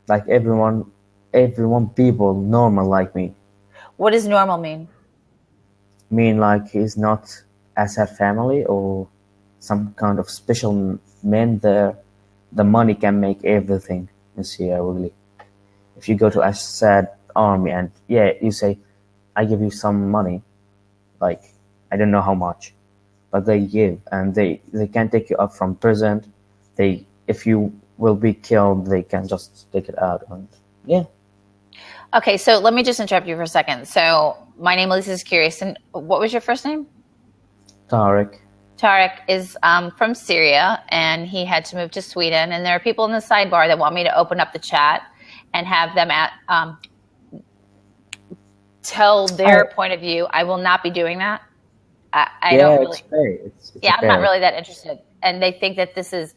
Like everyone, people normal like me. What does normal mean? Mean like he's not Assad family or some kind of special man there. The money can make everything in Syria, really. If you go to Assad army and you say, I give you some money, like, I don't know how much, but they give, and they can take you up from prison. If you will be killed, they can just take it out, and Okay, so let me just interrupt you for a second. So my name, Alyce, is curious, and what was your first name? Tarek. Tarek is from Syria, and he had to move to Sweden. And there are people in the sidebar that want me to open up the chat and have them tell their point of view. I will not be doing that. I don't really. It's I'm not really that interested. And they think that this is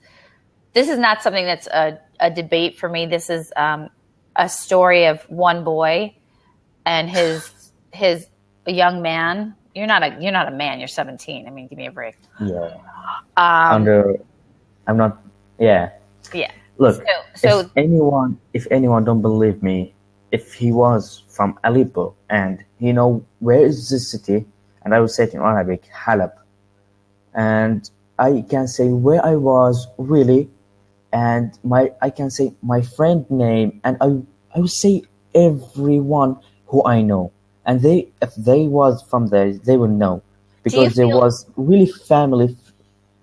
not something that's a debate for me. This is a story of one boy and his young man. You're not a man. You're 17. I mean, give me a break. Yeah. I'm not. Yeah. Yeah. Look. So if anyone don't believe me, if he was from Aleppo and he know where is this city, and I will say it in Arabic, Halab, and I can say where I was really, and I can say my friend name, and I will say everyone who I know. And if they was from there, they will know, because there was really family,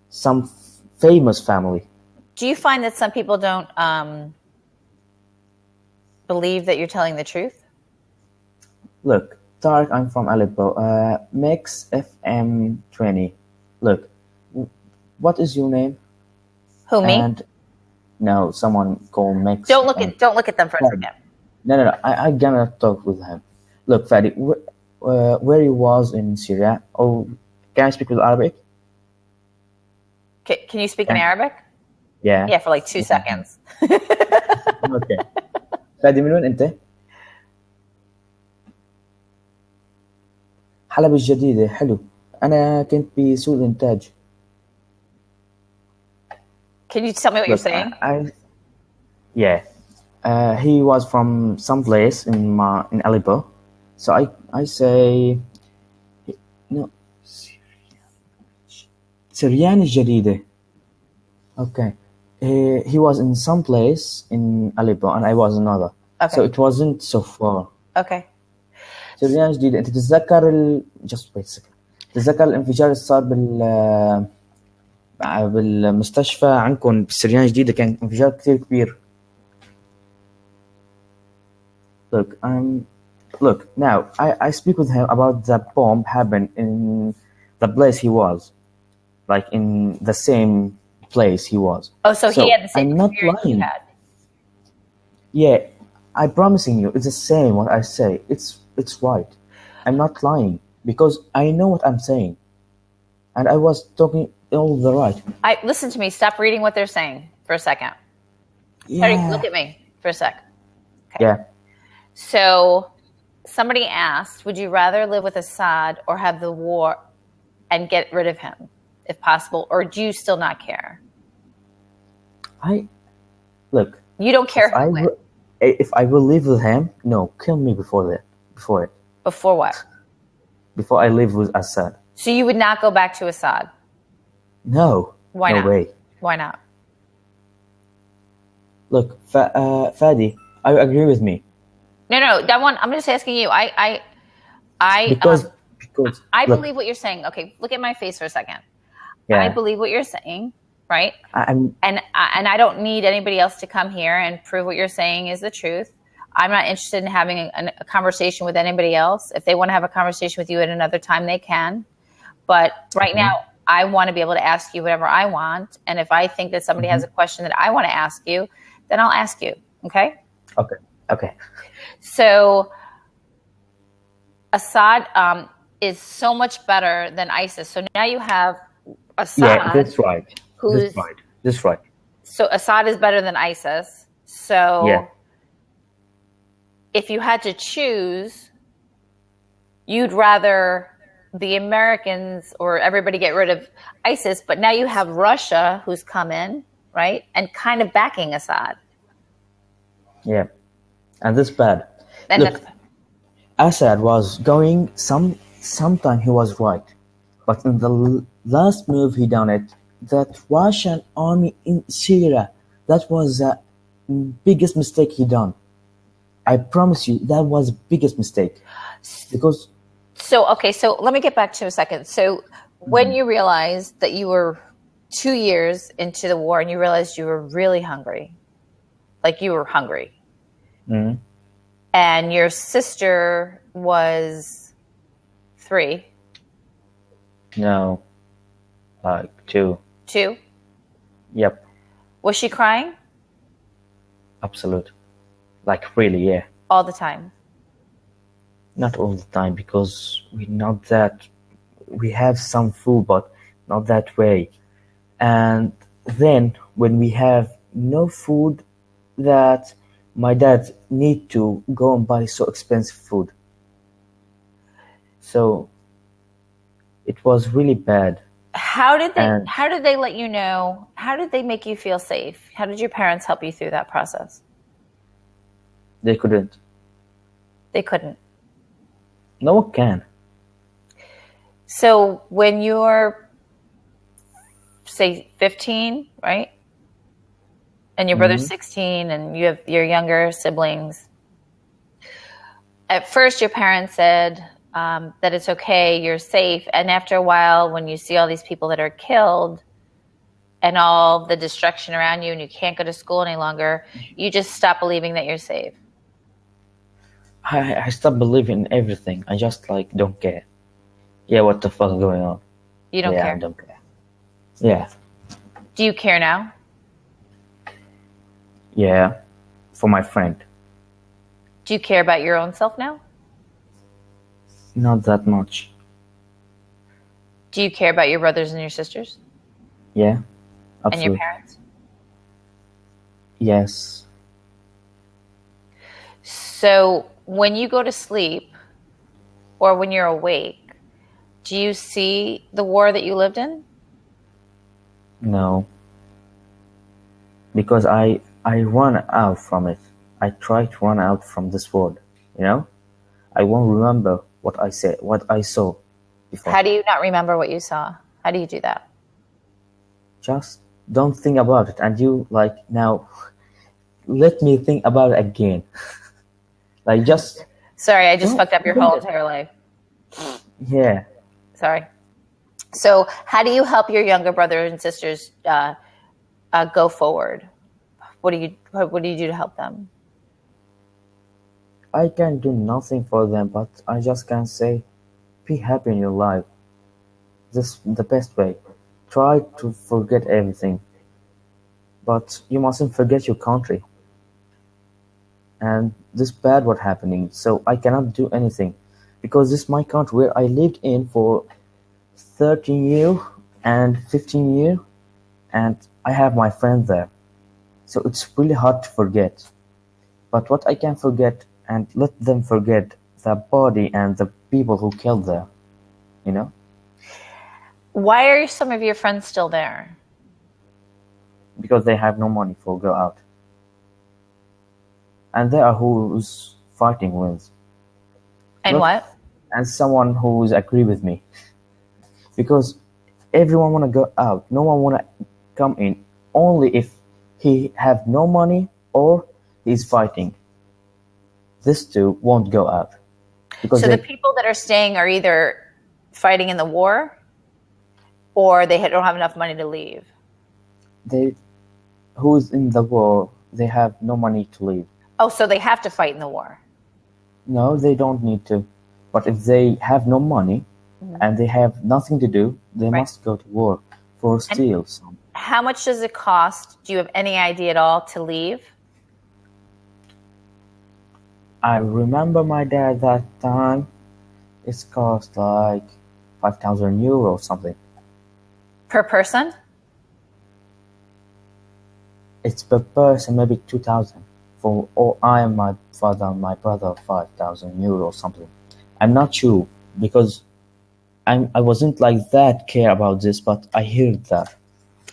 some famous family. Do you find that some people don't believe that you're telling the truth? Look, Tarek, I'm from Aleppo. Mix FM 20. Look, what is your name? Who, me? No, someone called Mix. Don't look at them for a second. No. I'm gonna talk with him. Look, Fadi, where you was in Syria? Oh, can I speak with Arabic? Can you speak in Arabic? Yeah. Yeah, for like 2 seconds. Okay. فادي من وين أنت؟ حلب الجديدة حلو. أنا كنت بسوق الإنتاج. Can you tell me what you're saying? Yeah. He was from some place in Aleppo. So I say no. Syrian الجديدة. Okay. He was in some place in Aleppo and I was another. Okay. So it wasn't so far. Okay. سريان جديدة. أنت تتذكر just wait a second. تتذكر الانفجار اللي صار بالمستشفى عندكم بسريان جديدة، كان انفجار كثير كبير. Look, now I speak with him about the bomb happened in the place he was, like in the same place he was. Oh, so he had the same I'm not experience lying. you had. Yeah, I'm promising you, it's the same what I say. It's right. I'm not lying because I know what I'm saying, and I was talking all the right. Listen to me. Stop reading what they're saying for a second. Yeah. Harry, look at me for a sec. Okay. Yeah. So somebody asked, would you rather live with Assad or have the war and get rid of him if possible, or do you still not care? Look. You don't care who wins. If I will live with him, no, kill me before it. Before what? Before I live with Assad. So you would not go back to Assad? No. Why not? No way. Why not? Look, Fadi, I agree with me. No, that one. I'm just asking you. Because I believe what you're saying. Okay, look at my face for a second. Yeah. I believe what you're saying, right? And I don't need anybody else to come here and prove what you're saying is the truth. I'm not interested in having a conversation with anybody else. If they want to have a conversation with you at another time, they can. But right now, I want to be able to ask you whatever I want. And if I think that somebody has a question that I want to ask you, then I'll ask you. Okay? Okay. So Assad is so much better than ISIS. So now you have Assad. Yeah, that's right. That's right. So Assad is better than ISIS. So if you had to choose, you'd rather the Americans or everybody get rid of ISIS, but now you have Russia who's come in, right, and kind of backing Assad. Yeah, and this bad. And look, Assad was going sometime he was right, but in the last move he done it, that Russian army in Syria, that was the biggest mistake he done. I promise you, that was the biggest mistake. Because so let me get back to a second. So when you realized that you were 2 years into the war and you realized you were really hungry, like you were hungry, and your sister was 3. No, Like 2. 2? Yep. Was she crying? Absolute. Like really, yeah. All the time? Not all the time, because we have some food, but not that way. And then when we have no food, that my dad need to go and buy so expensive food. So it was really bad. How did they let you know? How did they make you feel safe? How did your parents help you through that process? They couldn't. They couldn't. No one can. So when you're, say, 15, right? And your brother's 16 and you have your younger siblings. At first, your parents said that it's okay, you're safe. And after a while, when you see all these people that are killed and all the destruction around you and you can't go to school any longer, you just stop believing that you're safe. I stopped believing in everything. I just like don't care. Yeah, what the fuck is going on? You don't care? I don't care. Yeah. Do you care now? Yeah, for my friend. Do you care about your own self now? Not that much. Do you care about your brothers and your sisters? Yeah, absolutely. And your parents? Yes. So when you go to sleep or when you're awake, do you see the war that you lived in? No. Because I run out from it. I try to run out from this world, you know? I won't remember what I said, what I saw before. How do you not remember what you saw? How do you do that? Just don't think about it. And you, like, now, let me think about it again. Like, just... Sorry, I just fucked up your whole entire life. Yeah. Sorry. So how do you help your younger brothers and sisters go forward? What do you do to help them? I can do nothing for them, but I just can say, be happy in your life. This is the best way. Try to forget everything. But you mustn't forget your country. And this bad what happening, so I cannot do anything. Because this is my country where I lived in for 13 years and 15 years, and I have my friends there. So it's really hard to forget. But what I can forget and let them forget the body and the people who killed them, you know? Why are some of your friends still there? Because they have no money for go out. And there are who's fighting with. And what? And someone who's agree with me. Because everyone want to go out. No one want to come in. Only if he have no money or he's fighting. These two won't go out. Because so the people that are staying are either fighting in the war or they don't have enough money to leave. Who's in the war, they have no money to leave. Oh, so they have to fight in the war? No, they don't need to. But if they have no money and they have nothing to do, they must go to war for steal some. How much does it cost? Do you have any idea at all to leave? I remember my dad that time. It's cost like 5,000 euro or something. Per person? It's per person, maybe 2,000. For I and my father and my brother, 5,000 euro or something. I'm not sure because I wasn't like that care about this, but I heard that.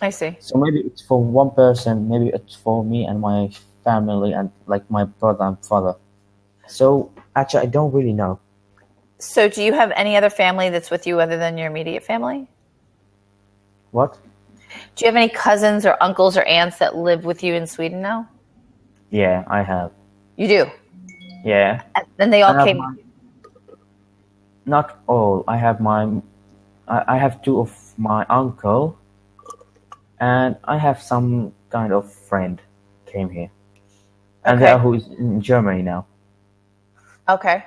I see. So maybe it's for one person, maybe it's for me and my family and like my brother and father. So actually, I don't really know. So do you have any other family that's with you other than your immediate family? What? Do you have any cousins or uncles or aunts that live with you in Sweden now? Yeah, I have. You do? Yeah. And then they all came. Not all. I have two of my uncle, and I have some kind of friend came here, and they are who's in Germany now. Okay.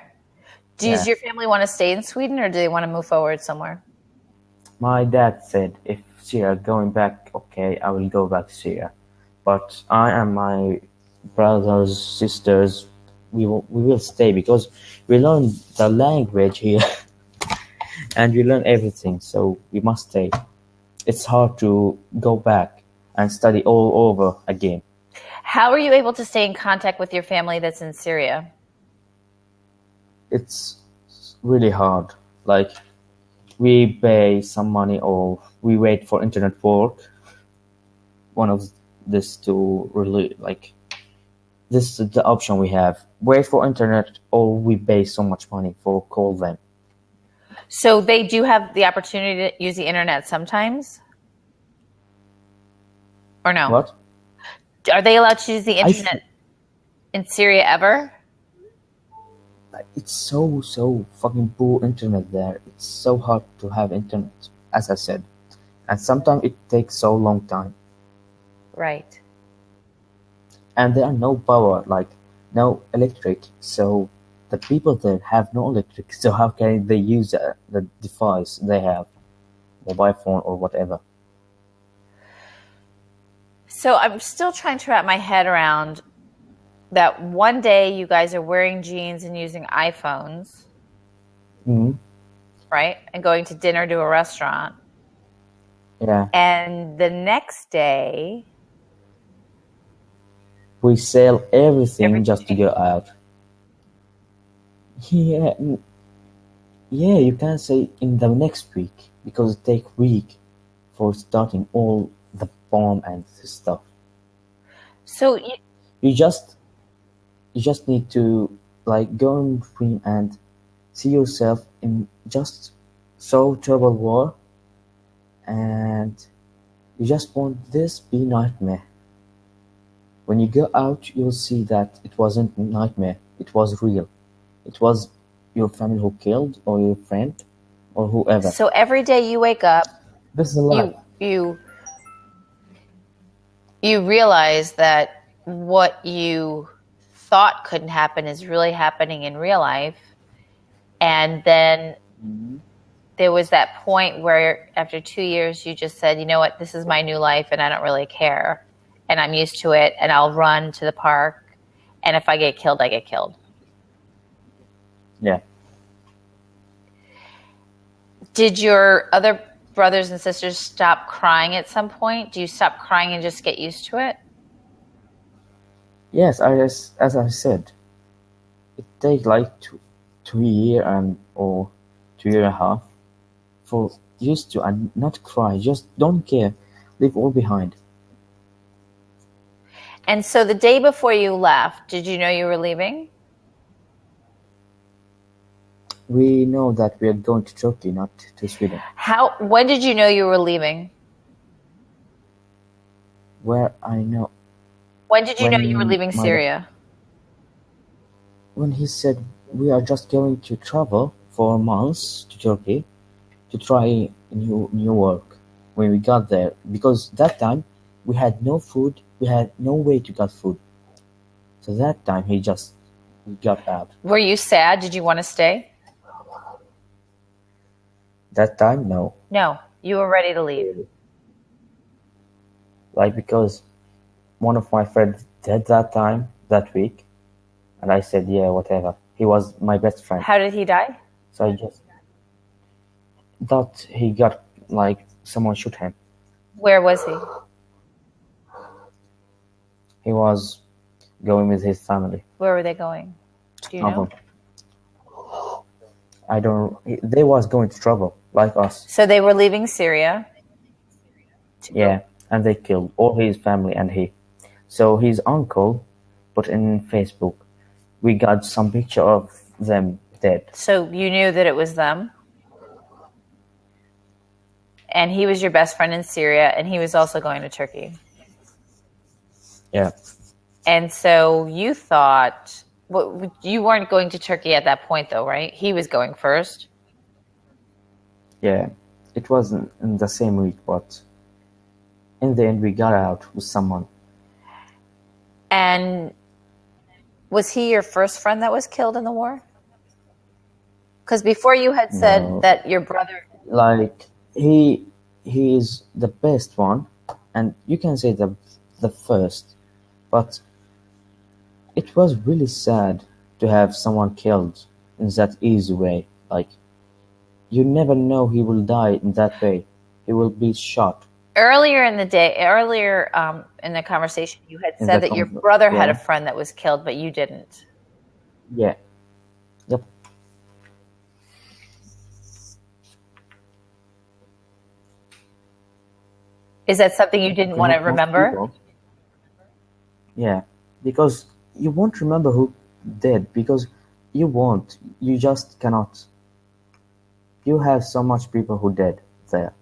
Does your family want to stay in Sweden, or do they want to move forward somewhere? My dad said, if Syria going back, okay, I will go back to Syria. But I and my brothers, sisters, we will stay because we learn the language here and we learn everything, so we must stay. It's hard to go back and study all over again. How are you able to stay in contact with your family that's in Syria? It's really hard. Like, we pay some money or we wait for internet work. One of this to really, like, this is the option we have. Wait for internet or we pay so much money for call them. So they do have the opportunity to use the internet sometimes? Or no? What? Are they allowed to use the internet in Syria ever? It's so fucking poor internet there. It's so hard to have internet, as I said. And sometimes it takes so long time. Right. And there are no power, like no electric. So the people there have no electric. So how can they use the device they have, mobile phone or whatever? So I'm still trying to wrap my head around that one day you guys are wearing jeans and using iPhones, right? And going to dinner to a restaurant. Yeah. And the next day, we sell everything just to go out. Yeah, you can say in the next week because it takes week for starting all the bomb and stuff. So you just need to like go in dream and see yourself in just so terrible war, and you just want this be nightmare. When you go out, you'll see that it wasn't nightmare. It was real. It was your family who killed, or your friend, or whoever. So every day you wake up, this is a life. You realize that what you thought couldn't happen is really happening in real life. And then there was that point where after 2 years, you just said, you know what, this is my new life and I don't really care. And I'm used to it and I'll run to the park. And if I get killed, I get killed. Yeah. Did your other brothers and sisters stop crying at some point? Do you stop crying and just get used to it? Yes, as I said, it takes like 2 years or 2 years and a half for used to and not cry. Just don't care. Leave all behind. And so the day before you left, did you know you were leaving? We know that we are going to Turkey, not to Sweden. When did you know you were leaving? Where I know. When did you know you were leaving Syria? When he said we are just going to travel for months to Turkey to try new work. When we got there, because that time we had no food, we had no way to get food. So that time we got out. Were you sad? Did you want to stay? That time, no. No, you were ready to leave. Like, because one of my friends died that week, and I said, yeah, whatever. He was my best friend. How did he die? So I just thought he got, like, someone shoot him. Where was he? He was going with his family. Where were they going? Do you know? I don't. They was going to travel like us. So they were leaving Syria. Yeah, and they killed all his family and he. So his uncle put in Facebook. We got some picture of them dead. So you knew that it was them. And he was your best friend in Syria, and he was also going to Turkey. Yeah. And so you thought, you weren't going to Turkey at that point, though, right? He was going first. Yeah, it wasn't in the same week, but in the end, we got out with someone. And was he your first friend that was killed in the war? Because before you had said that your brother... Like, he is the best one, and you can say the first, but it was really sad to have someone killed in that easy way. Like, you never know he will die in that way. He will be shot. Earlier in the conversation, you had said that your brother had a friend that was killed, but you didn't. Yeah. Yep. Is that something you didn't want to remember? Yeah, because you won't remember who did, because you won't. You just cannot. You have so much people who did there.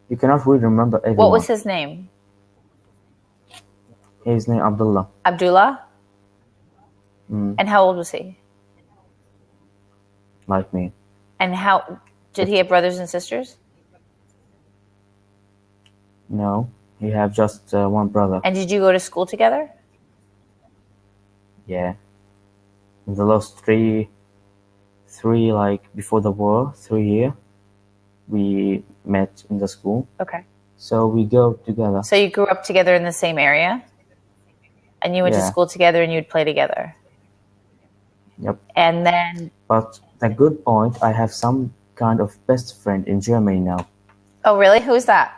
You cannot really remember everyone. What was his name? His name Abdullah. Abdullah? And how old was he? Like me. And how did he have brothers and sisters? No, he have just one brother. And did you go to school together? Yeah. In the last three like before the war, 3 years, we met in the school. Okay. So we go together. So you grew up together in the same area? And you went to school together and you'd play together? Yep. And then... But the good point, I have some kind of best friend in Germany now. Oh, really? Who's that?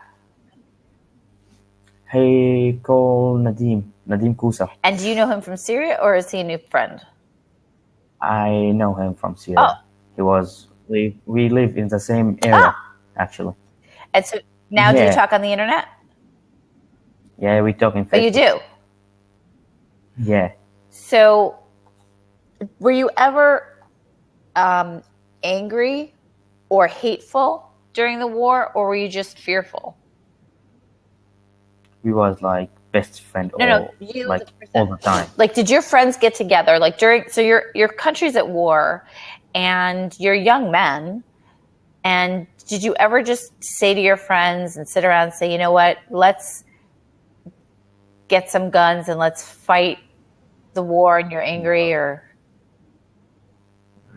He called Nadim Kusa. And do you know him from Syria, or is he a new friend? I know him from Syria. We live in the same area, actually. And so now do you talk on the internet? Yeah, we talk in Facebook. Oh, you do? Yeah. So were you ever angry or hateful during the war, or were you just fearful? We was like best friend all the time. Like, did your friends get together? Like so your country's at war and you're young men. And did you ever just say to your friends and sit around and say, you know what, let's get some guns and let's fight the war, and you're angry, or?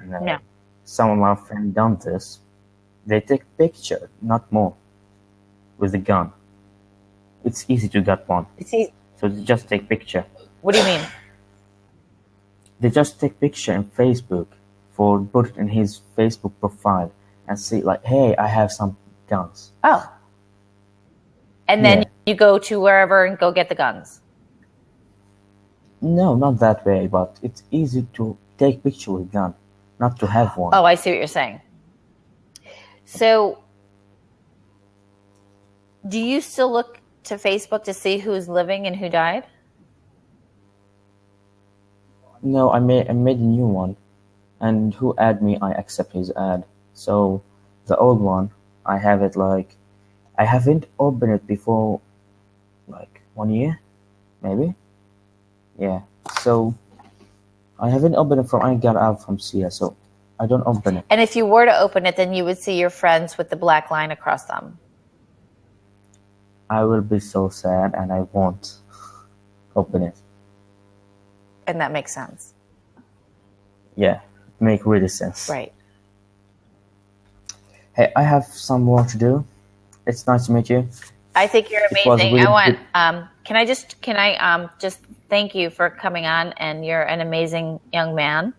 No. Some of my friends done this. They take picture, not more, with the gun. It's easy to get one. It's easy. So they just take picture. What do you mean? They just take picture in Facebook, put it in his Facebook profile, and say like, hey, I have some guns. Oh. And then you go to wherever and go get the guns. No, not that way, but it's easy to take picture with gun, not to have one. Oh, I see what you're saying. So do you still look to Facebook to see who's living and who died? No, I made a new one, and who add me, I accept his ad. So the old one, I have it like, I haven't opened it before like 1 year, maybe. Yeah. So I haven't opened it I got out from Syria, so I don't open it. And if you were to open it, then you would see your friends with the black line across them. I will be so sad, and I won't open it. And that makes sense. Yeah, make really sense. Right. Hey, I have some work to do. It's nice to meet you. I think you're amazing. Really can I just thank you for coming on, and you're an amazing young man.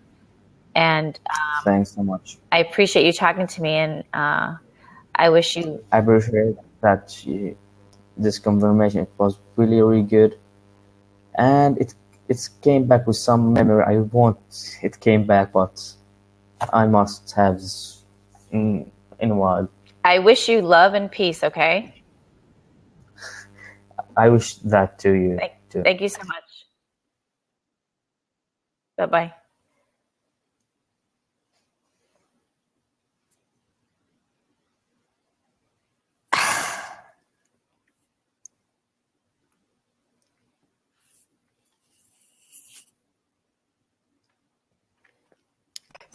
And thanks so much. I appreciate you talking to me, and I wish you. I appreciate that this confirmation. It was really, really good, and it came back with some memory. I want it came back, but I must have this in a while. I wish you love and peace. Okay. I wish that to you too. Thank you so much. Bye-bye.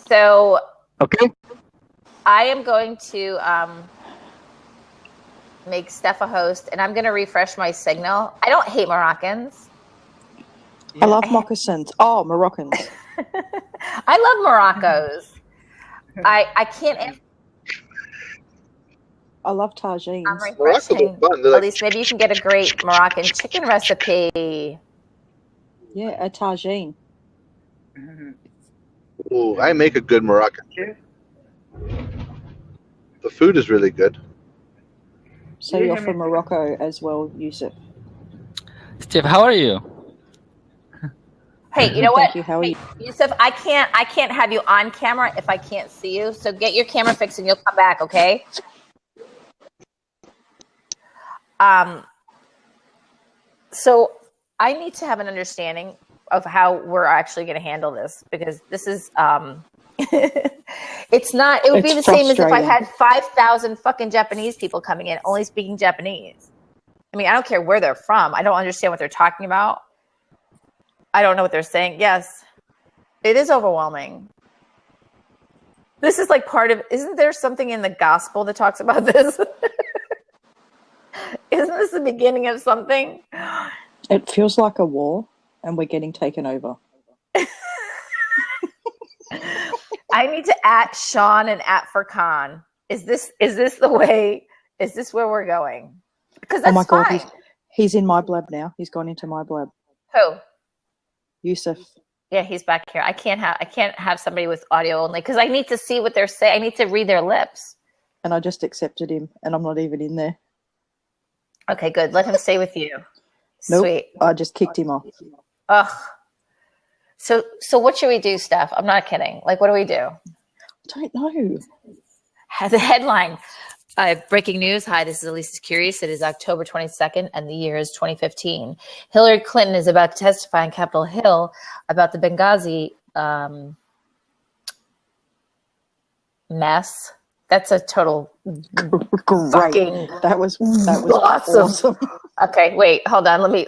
So, okay, I am going to make Steph a host, and I'm going to refresh my signal. I don't hate Moroccans. I love moccasins. Oh, Moroccans. I love Moroccos. I can't. I love tagines. I'm refreshing. Alyce, maybe you can get a great Moroccan chicken recipe. Yeah, a tagine. Ooh, I make a good Moroccan. The food is really good. So you're from Morocco as well, Yusuf. Steve, how are you? Hey, you know what? Thank you. How are you? Yusuf, I can't have you on camera if I can't see you. So get your camera fixed and you'll come back, okay? So I need to have an understanding of how we're actually going to handle this, because this is it's not. It would be the same as if I had 5,000 fucking Japanese people coming in only speaking Japanese. I mean, I don't care where they're from. I don't understand what they're talking about. I don't know what they're saying. Yes, it is overwhelming. This is like part of, isn't there something in the gospel that talks about this? Isn't this the beginning of something? It feels like a war and we're getting taken over. I need to @ Sean and @ Furkan. Is this the way? Is this where we're going? Because that's God, fine. He's in my blab now. He's gone into my blab. Who? Yusuf. Yeah, he's back here. I can't have somebody with audio only because I need to see what they're saying. I need to read their lips. And I just accepted him, and I'm not even in there. Okay, good. Let him stay with you. Nope, Sweet. I just kicked him off. Ugh. So what should we do, Steph? I'm not kidding. Like, what do we do? I don't know. The headline. Breaking news. Hi, this is Alyce Curious. It is October 22nd, and the year is 2015. Hillary Clinton is about to testify on Capitol Hill about the Benghazi mess. That's a total great. That was awesome. Okay, wait, hold on. Let me